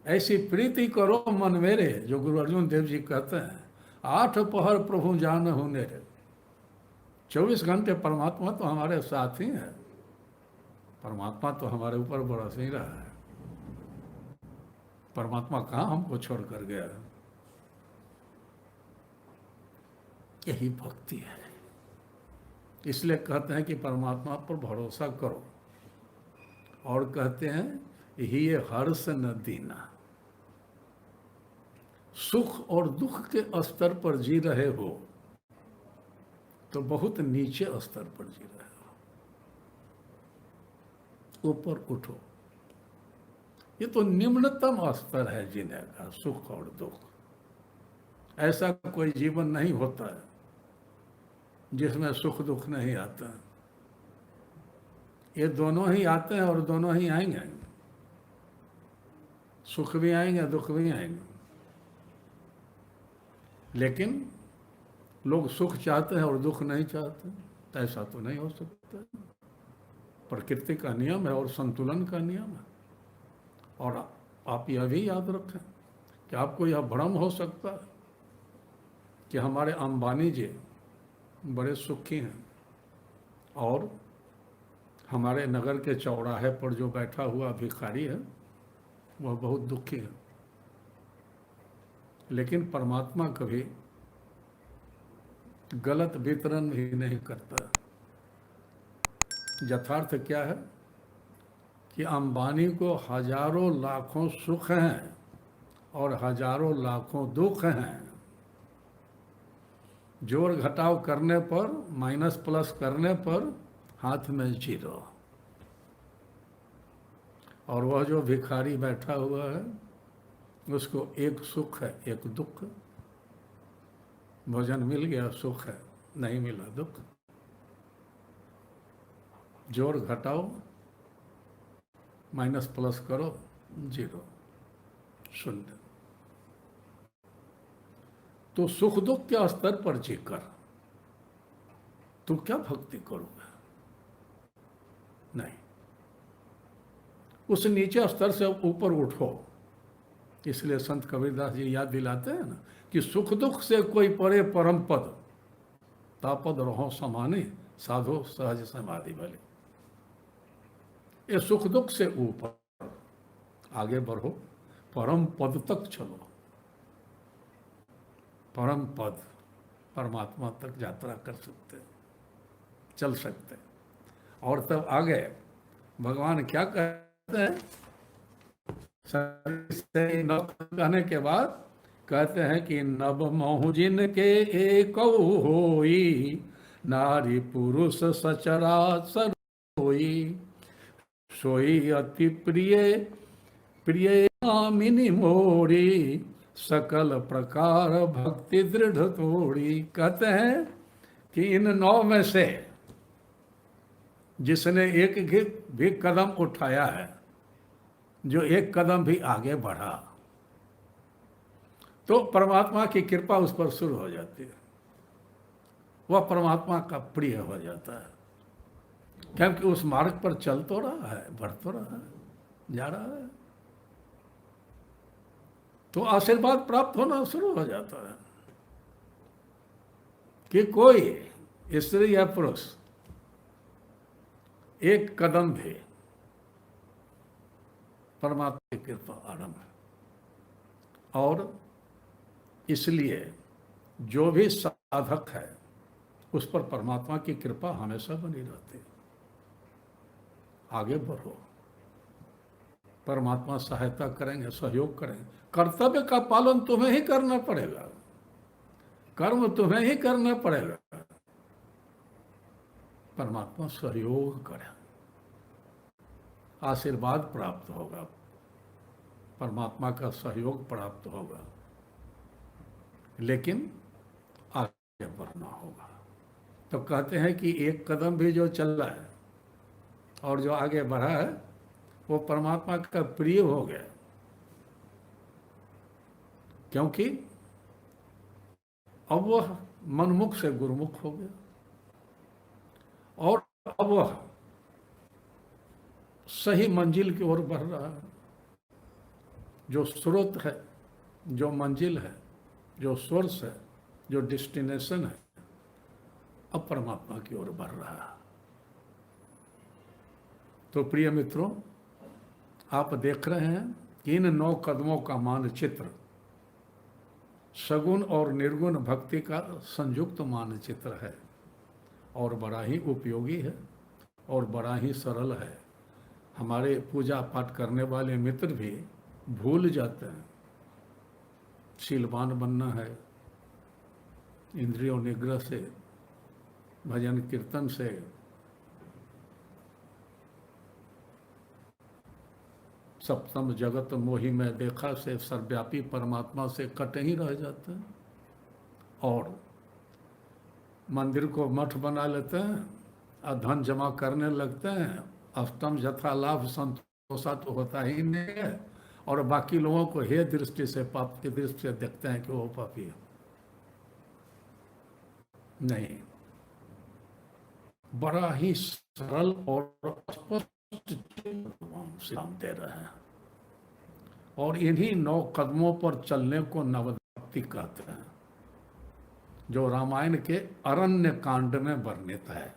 ऐसी प्रीति करो मन मेरे, जो गुरु अर्जुन देव जी कहते हैं, 8 पहर प्रभु जान हो नेरे। 24 घंटे परमात्मा तो हमारे साथ ही है, परमात्मा तो हमारे ऊपर बरस ही रहा है। परमात्मा कहाँ हमको छोड़ कर गया है। यही भक्ति है। इसलिए कहते हैं कि परमात्मा पर भरोसा करो, और कहते हैं ये हर्ष न दीना। सुख और दुख के स्तर पर जी रहे हो तो बहुत नीचे स्तर पर जी रहे हो, ऊपर उठो। ये तो निम्नतम स्तर है जीने का, सुख और दुख। ऐसा कोई जीवन नहीं होता है जिसमें सुख दुख नहीं आता। ये दोनों ही आते हैं और दोनों ही आएंगे, सुख भी आएंगे दुख भी आएंगे। लेकिन लोग सुख चाहते हैं और दुख नहीं चाहते, तो ऐसा तो नहीं हो सकता। प्रकृति का नियम है और संतुलन का नियम है। और आप यह भी याद रखें कि आपको यह भ्रम हो सकता है कि हमारे अंबानी जी बड़े सुखी हैं और हमारे नगर के चौराहे पर जो बैठा हुआ भिखारी है वह बहुत दुखी है। लेकिन परमात्मा कभी गलत वितरण भी नहीं करता। यथार्थ क्या है कि अंबानी को हजारों लाखों सुख हैं और हजारों लाखों दुख हैं। जोड़ घटाव करने पर, माइनस प्लस करने पर हाथ में 0। और वह जो भिखारी बैठा हुआ है उसको एक सुख है एक दुख। भोजन मिल गया सुख है, नहीं मिला दुख। जोड़ घटाओ, माइनस प्लस करो, 0, शून्य। तो सुख दुख के स्तर पर जीकर तू क्या भक्ति करोगे? नहीं, उस नीचे स्तर से ऊपर उठो। इसलिए संत कबीरदास जी याद दिलाते हैं ना कि सुख दुख से कोई परे परम पद, तापद रहो समाने, साधो सहज समाधि भले। ये सुख दुख से ऊपर आगे बढ़ो, परम पद तक चलो। परम पद, परमात्मा तक यात्रा कर सकते, चल सकते। और तब आगे भगवान क्या कहते हैं? कहने के बाद कहते हैं कि नभ महु जिन के एक होई, नारी पुरुष सचराचर होई, सोई अति प्रिय प्रिय कामिनी मोरी, सकल प्रकार भक्ति दृढ़ तोड़ी। कहते हैं कि इन 9 में से जिसने एक भी कदम उठाया है, जो एक कदम भी आगे बढ़ा, तो परमात्मा की कृपा उस पर शुरू हो जाती है। वह परमात्मा का प्रिय हो जाता है, क्योंकि उस मार्ग पर चल तो रहा है, बढ़ तो रहा है, जा रहा है, तो आशीर्वाद प्राप्त होना शुरू हो जाता है। कि कोई स्त्री या पुरुष एक कदम भी, परमात्मा की कृपा आरंभ है। और इसलिए जो भी साधक है उस पर परमात्मा की कृपा हमेशा बनी रहती है। आगे बढ़ो, परमात्मा सहायता करेंगे, सहयोग करेंगे। कर्तव्य का पालन तुम्हें ही करना पड़ेगा, कर्म तुम्हें ही करना पड़ेगा। परमात्मा सहयोग करे, आशीर्वाद प्राप्त होगा, परमात्मा का सहयोग प्राप्त होगा, लेकिन आगे बढ़ना होगा। तो कहते हैं कि एक कदम भी जो चल रहा है और जो आगे बढ़ा है वो परमात्मा का प्रिय हो गया, क्योंकि अब वह मनमुख से गुरुमुख हो गया। और अब वह सही मंजिल की ओर बढ़ रहा है। जो स्रोत है, जो मंजिल है, जो सोर्स है, जो डेस्टिनेशन है, अब परमात्मा की ओर बढ़ रहा है। तो प्रिय मित्रों, आप देख रहे हैं कि इन 9 कदमों का मानचित्र सगुण और निर्गुण भक्ति का संयुक्त मानचित्र है, और बड़ा ही उपयोगी है और बड़ा ही सरल है। हमारे पूजा पाठ करने वाले मित्र भी भूल जाते हैं। शीलवान बनना है, इंद्रियों निग्रह से, भजन कीर्तन से, सप्तम जगत मोहि में देखा से, सर्वव्यापी परमात्मा से कट ही रह जाते हैं और मंदिर को मठ बना लेते हैं और धन जमा करने लगते हैं। अष्टम यथा लाभ संतोषा तो होता ही नहीं है, और बाकी लोगों को हे दृष्टि से, पाप की दृष्टि से देखते हैं कि वो पापी है। नहीं, बड़ा ही सरल और स्पष्ट भगवान दे रहे हैं, और इन्हीं 9 कदमों पर चलने को नवभक्ति कहते हैं, जो रामायण के अरण्य कांड में वर्णित है।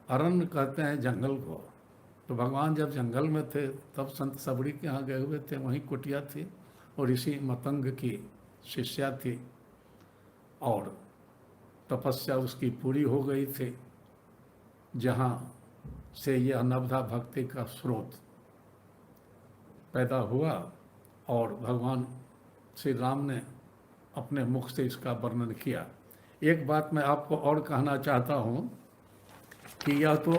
अरण्य कहते हैं जंगल को। तो भगवान जब जंगल में थे तब संत सबरी के यहाँ गए हुए थे, वहीं कुटिया थी और ऋषि मतंग की शिष्या थी, और तपस्या उसकी पूरी हो गई थी, जहाँ से यह नवधा भक्ति का स्रोत पैदा हुआ। और भगवान श्री राम ने अपने मुख से इसका वर्णन किया। एक बात मैं आपको और कहना चाहता हूँ कि यह तो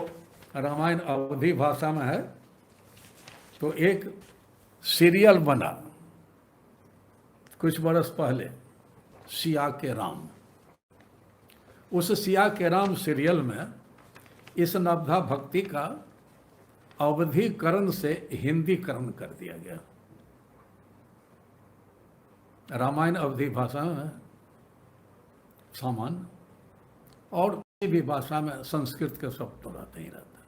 रामायण अवधी भाषा में है, तो एक सीरियल बना कुछ बरस पहले, सिया के राम। उस सिया के राम सीरियल में इस नवधा भक्ति का अवधीकरण से हिंदीकरण कर दिया गया। रामायण अवधी भाषा में सामान्य, और किसी भी भाषा में संस्कृत के शब्द तो रहते ही रहते हैं,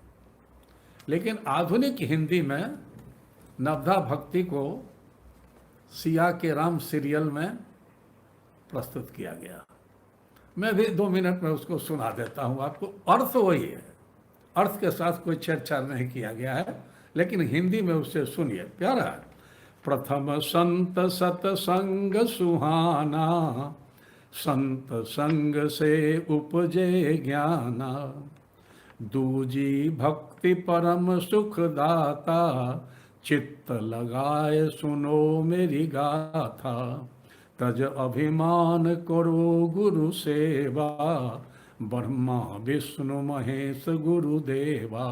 लेकिन आधुनिक हिंदी में नवधा भक्ति को सिया के राम सीरियल में प्रस्तुत किया गया। मैं भी 2 मिनट में उसको सुना देता हूँ आपको। अर्थ वही है, अर्थ के साथ कोई छेड़छाड़ नहीं किया गया है, लेकिन हिंदी में उससे सुनिए, प्यारा है। प्रथम संत सतसंग सुहाना, संत संग से उपजे ज्ञाना, दूजी भक्ति परम सुखदाता, चित्त लगाए सुनो मेरी गाथा, तज अभिमान करो गुरु सेवा, ब्रह्मा विष्णु महेश गुरुदेवा,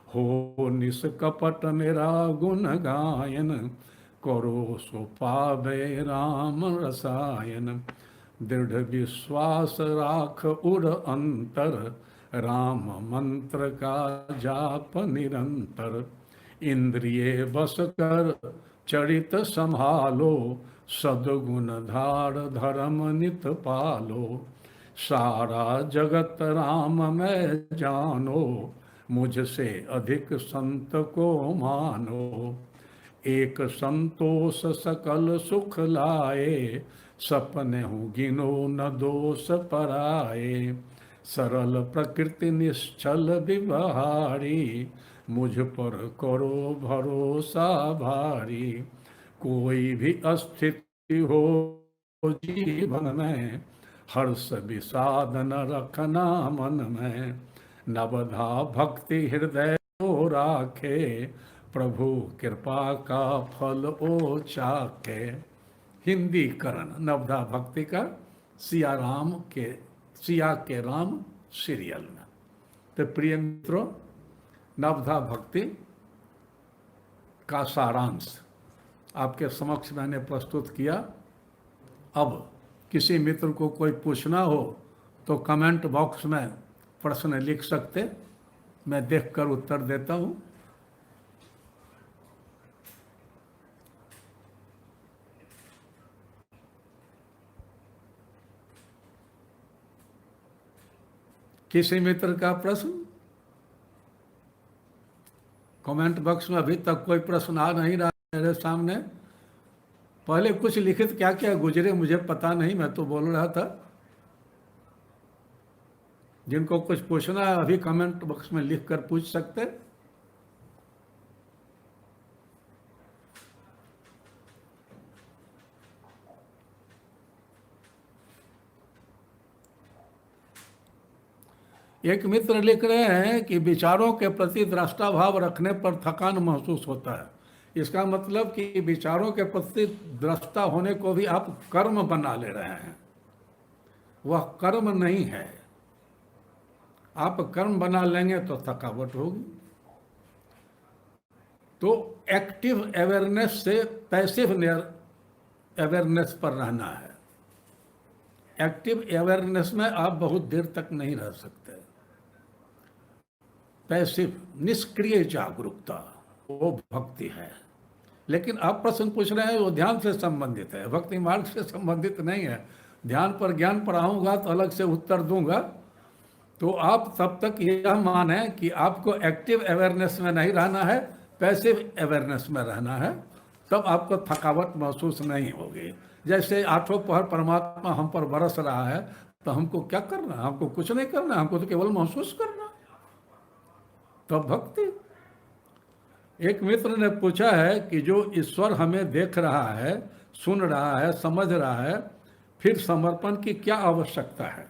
हो निष्कपट मेरा गुण गायन, करो सो पावे राम रसायन, दृढ़ विश्वास राख उर अंतर, राम मंत्र का जाप निरंतर, इंद्रिय बस कर चरित संभालो, सद्गुण धार धर्म नित पालो, सारा जगत राम में जानो, मुझसे अधिक संत को मानो, एक संतोष सकल सुख लाए, सपने हूँ गिनो न दोष पराए, सरल प्रकृति निश्चल व्यवहारी, मुझ पर करो भरोसा भारी, कोई भी स्थिति हो जीवन में, हर्ष विषाद न रखना मन में, नवधा भक्ति हृदय को राखे, प्रभु कृपा का फल ओ चाखे। हिंदीकरण नवधा भक्ति का सिया के राम सीरियल में। तो प्रिय मित्रों, नवधा भक्ति का सारांश आपके समक्ष मैंने प्रस्तुत किया। अब किसी मित्र को कोई पूछना हो तो कमेंट बॉक्स में प्रश्न लिख सकते, मैं देखकर उत्तर देता हूँ। किसी मित्र का प्रश्न कमेंट बॉक्स में? अभी तक कोई प्रश्न आ नहीं रहा मेरे सामने। पहले कुछ लिखित क्या क्या गुजरे मुझे पता नहीं, मैं तो बोल रहा था। जिनको कुछ पूछना है अभी कमेंट बॉक्स में लिख कर पूछ सकते। एक मित्र लिख रहे हैं कि विचारों के प्रति दृष्टा भाव रखने पर थकान महसूस होता है। इसका मतलब कि विचारों के प्रति दृष्टा होने को भी आप कर्म बना ले रहे हैं। वह कर्म नहीं है। आप कर्म बना लेंगे तो थकावट होगी। तो एक्टिव अवेयरनेस से पैसिव अवेयरनेस पर रहना है। एक्टिव अवेयरनेस में आप बहुत देर तक नहीं रह सकते। पैसिव निष्क्रिय जागरूकता वो भक्ति है। लेकिन आप प्रश्न पूछ रहे हैं वो ध्यान से संबंधित है, भक्ति मार्ग से संबंधित नहीं है। ध्यान पर ज्ञान पढ़ाऊंगा तो अलग से उत्तर दूंगा। तो आप तब तक यह माने कि आपको एक्टिव अवेयरनेस में नहीं रहना है, पैसिव अवेयरनेस में रहना है, तब आपको थकावट महसूस नहीं होगी। जैसे आठों पहर परमात्मा हम पर बरस रहा है, तो हमको क्या करना? हमको कुछ नहीं करना, हमको तो केवल महसूस करना। तब भक्ति। एक मित्र ने पूछा है कि जो ईश्वर हमें देख रहा है, सुन रहा है, समझ रहा है, फिर समर्पण की क्या आवश्यकता है?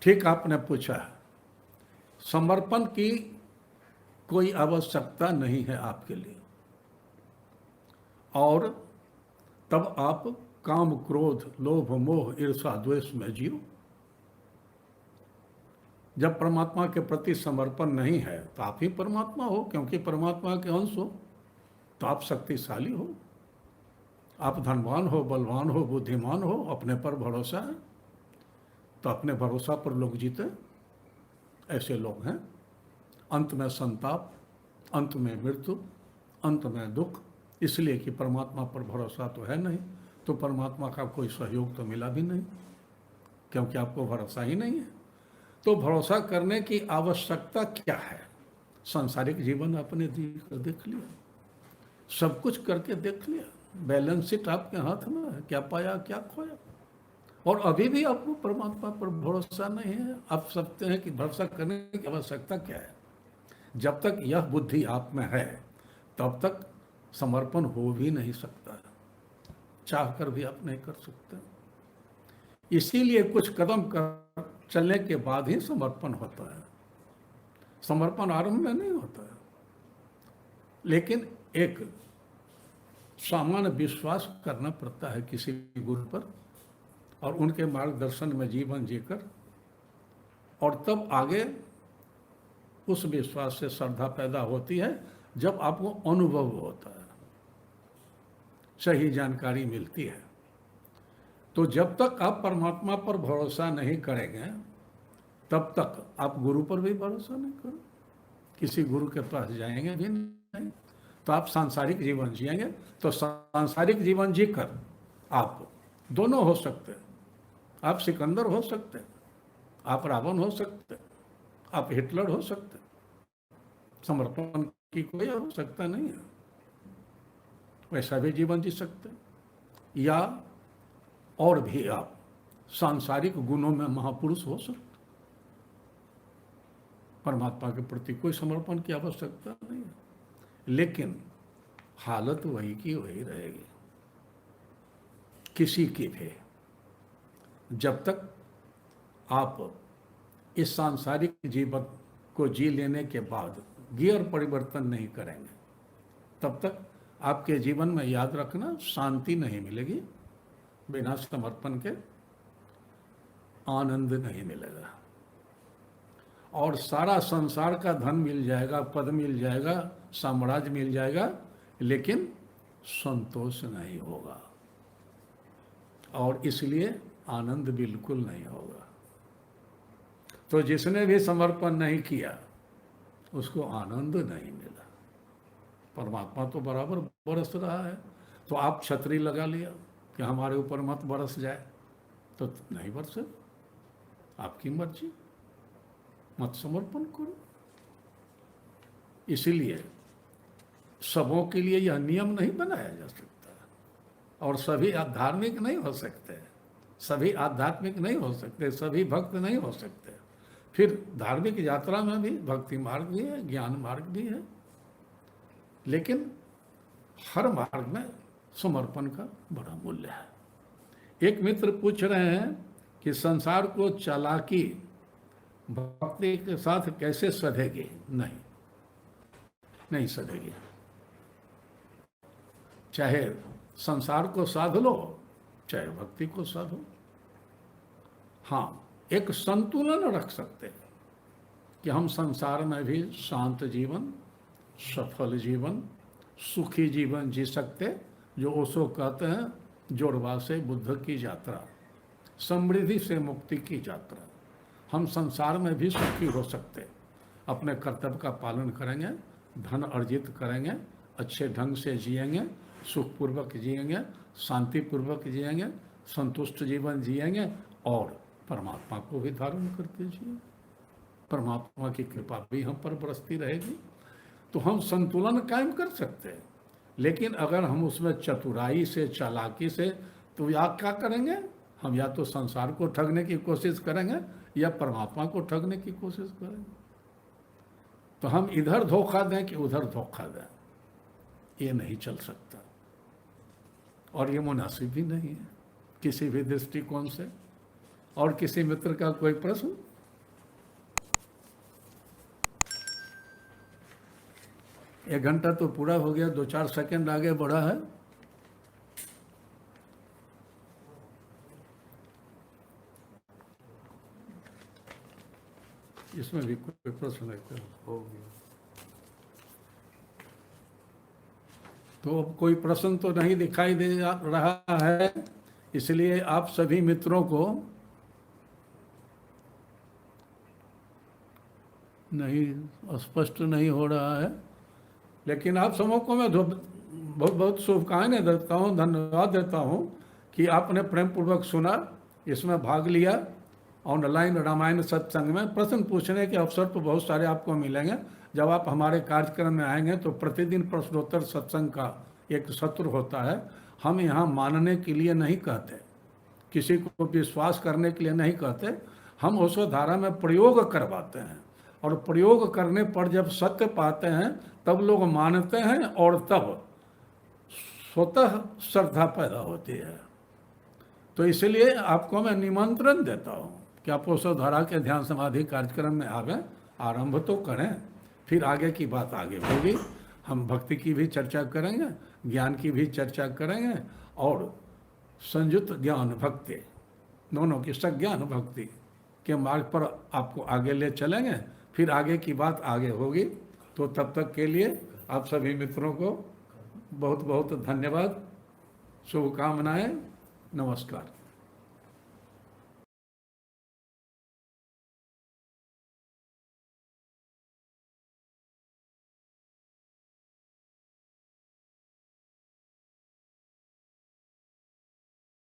ठीक आपने पूछा है। समर्पण की कोई आवश्यकता नहीं है आपके लिए। और तब आप काम क्रोध लोभ मोह ईर्षा द्वेष में जियो। जब परमात्मा के प्रति समर्पण नहीं है तो आप ही परमात्मा हो, क्योंकि परमात्मा के अंश हो तो आप शक्तिशाली हो, आप धनवान हो, बलवान हो, बुद्धिमान हो, अपने पर भरोसा है तो अपने भरोसा पर लोग जीते। ऐसे लोग हैं। अंत में संताप, अंत में मृत्यु, अंत में दुख, इसलिए कि परमात्मा पर भरोसा तो है नहीं, तो परमात्मा का कोई सहयोग तो मिला भी नहीं, क्योंकि आपको भरोसा ही नहीं है। तो भरोसा करने की आवश्यकता क्या है? सांसारिक जीवन आपने देख लिया, सब कुछ करके देख लिया, बैलेंस शीट आपके हाथ में है, क्या पाया क्या खोया, और अभी भी आपको परमात्मा पर भरोसा नहीं है। आप सकते हैं कि भरोसा करने की आवश्यकता क्या है? जब तक यह बुद्धि आप में है तब तक समर्पण हो भी नहीं सकता, चाह कर भी आप नहीं कर सकते। इसीलिए कुछ कदम कर चलने के बाद ही समर्पण होता है। समर्पण आरंभ में नहीं होता है, लेकिन एक सामान्य विश्वास करना पड़ता है किसी गुरु पर और उनके मार्गदर्शन में जीवन जीकर, और तब आगे उस विश्वास से श्रद्धा पैदा होती है जब आपको अनुभव होता है, सही जानकारी मिलती है। तो जब तक आप परमात्मा पर भरोसा नहीं करेंगे तब तक आप गुरु पर भी भरोसा नहीं करो, किसी गुरु के पास जाएंगे भी नहीं, तो आप सांसारिक जीवन जिएंगे। तो सांसारिक जीवन जीकर आप दोनों हो सकते हैं, आप सिकंदर हो सकते हैं, आप रावण हो सकते हैं, आप हिटलर हो सकते हैं। समर्पण की कोई आवश्यकता नहीं है, वैसा भी जीवन जी सकते हैं। या और भी आप सांसारिक गुणों में महापुरुष हो सकते, परमात्मा के प्रति कोई समर्पण की आवश्यकता नहीं है, लेकिन हालत वही की वही रहेगी किसी की भी। जब तक आप इस सांसारिक जीवन को जी लेने के बाद गियर परिवर्तन नहीं करेंगे तब तक आपके जीवन में, याद रखना, शांति नहीं मिलेगी, बिना समर्पण के आनंद नहीं मिलेगा। और सारा संसार का धन मिल जाएगा, पद मिल जाएगा, साम्राज्य मिल जाएगा, लेकिन संतोष नहीं होगा, और इसलिए आनंद बिल्कुल नहीं होगा। तो जिसने भी समर्पण नहीं किया उसको आनंद नहीं मिला। परमात्मा तो बराबर बरस रहा है, तो आप छतरी लगा लिया कि हमारे ऊपर मत बरस जाए, तो नहीं बरसे, आपकी मर्जी, मत समर्पण करो। इसीलिए सबों के लिए यह नियम नहीं बनाया जा सकता, और सभी धार्मिक नहीं हो सकते, सभी आध्यात्मिक नहीं हो सकते, सभी भक्त नहीं हो सकते। फिर धार्मिक यात्रा में भी भक्ति मार्ग भी है, ज्ञान मार्ग भी है, लेकिन हर मार्ग में समर्पण का बड़ा मूल्य है। एक मित्र पूछ रहे हैं कि संसार को चालाकी भक्ति के साथ कैसे सधेगी? नहीं सधेगी। चाहे संसार को साध लो, चाहे भक्ति को साधो। हाँ, एक संतुलन रख सकते हैं कि हम संसार में भी शांत जीवन, सफल जीवन, सुखी जीवन जी सकते, जो ओशो कहते हैं जोड़वा से बुद्ध की यात्रा, समृद्धि से मुक्ति की यात्रा। हम संसार में भी सुखी हो सकते, अपने कर्तव्य का पालन करेंगे, धन अर्जित करेंगे, अच्छे ढंग से जिएंगे, सुखपूर्वक जिएंगे, शांतिपूर्वक जिएंगे, संतुष्ट जीवन जिएंगे, और परमात्मा को भी धारण करके जिए। परमात्मा की कृपा भी हम पर बरसती रहेगी, तो हम संतुलन कायम कर सकते हैं। लेकिन अगर हम उसमें चतुराई से, चालाकी से, तो या क्या करेंगे? हम या तो संसार को ठगने की कोशिश करेंगे या परमात्मा को ठगने की कोशिश करेंगे। तो हम इधर धोखा दें कि उधर धोखा दें, ये नहीं चल सकता, और ये मुनासिब भी नहीं है किसी भी दृष्टिकोण से। और किसी मित्र का कोई प्रश्न? एक घंटा तो पूरा हो गया, 2-4 सेकंड आगे बढ़ा है। इसमें भी कोई प्रश्न है क्या? हो गया। तो अब कोई प्रश्न तो नहीं दिखाई दे रहा है, इसलिए आप सभी मित्रों को नहीं स्पष्ट नहीं हो रहा है, लेकिन आप सबों को मैं बहुत बहुत शुभकामनाएं देता हूँ, धन्यवाद देता हूँ कि आपने प्रेम पूर्वक सुना, इसमें भाग लिया। ऑनलाइन रामायण सत्संग में प्रश्न पूछने के अवसर तो बहुत सारे आपको मिलेंगे। जब आप हमारे कार्यक्रम में आएंगे तो प्रतिदिन प्रश्नोत्तर सत्संग का एक सत्र होता है। हम यहाँ मानने के लिए नहीं कहते, किसी को विश्वास करने के लिए नहीं कहते, हम उस धारा में प्रयोग करवाते हैं, और प्रयोग करने पर जब सत्य पाते हैं तब लोग मानते हैं, और तब स्वतः श्रद्धा पैदा होती है। तो इसलिए आपको मैं निमंत्रण देता हूँ कि आप उस धारा के ध्यान समाधि कार्यक्रम में आवें, आरंभ तो करें, फिर आगे की बात आगे होगी। हम भक्ति की भी चर्चा करेंगे, ज्ञान की भी चर्चा करेंगे, और संयुक्त ज्ञान भक्ति दोनों की सज्ञान भक्ति के मार्ग पर आपको आगे ले चलेंगे, फिर आगे की बात आगे होगी। तो तब तक के लिए आप सभी मित्रों को बहुत बहुत धन्यवाद, शुभकामनाएं, नमस्कार।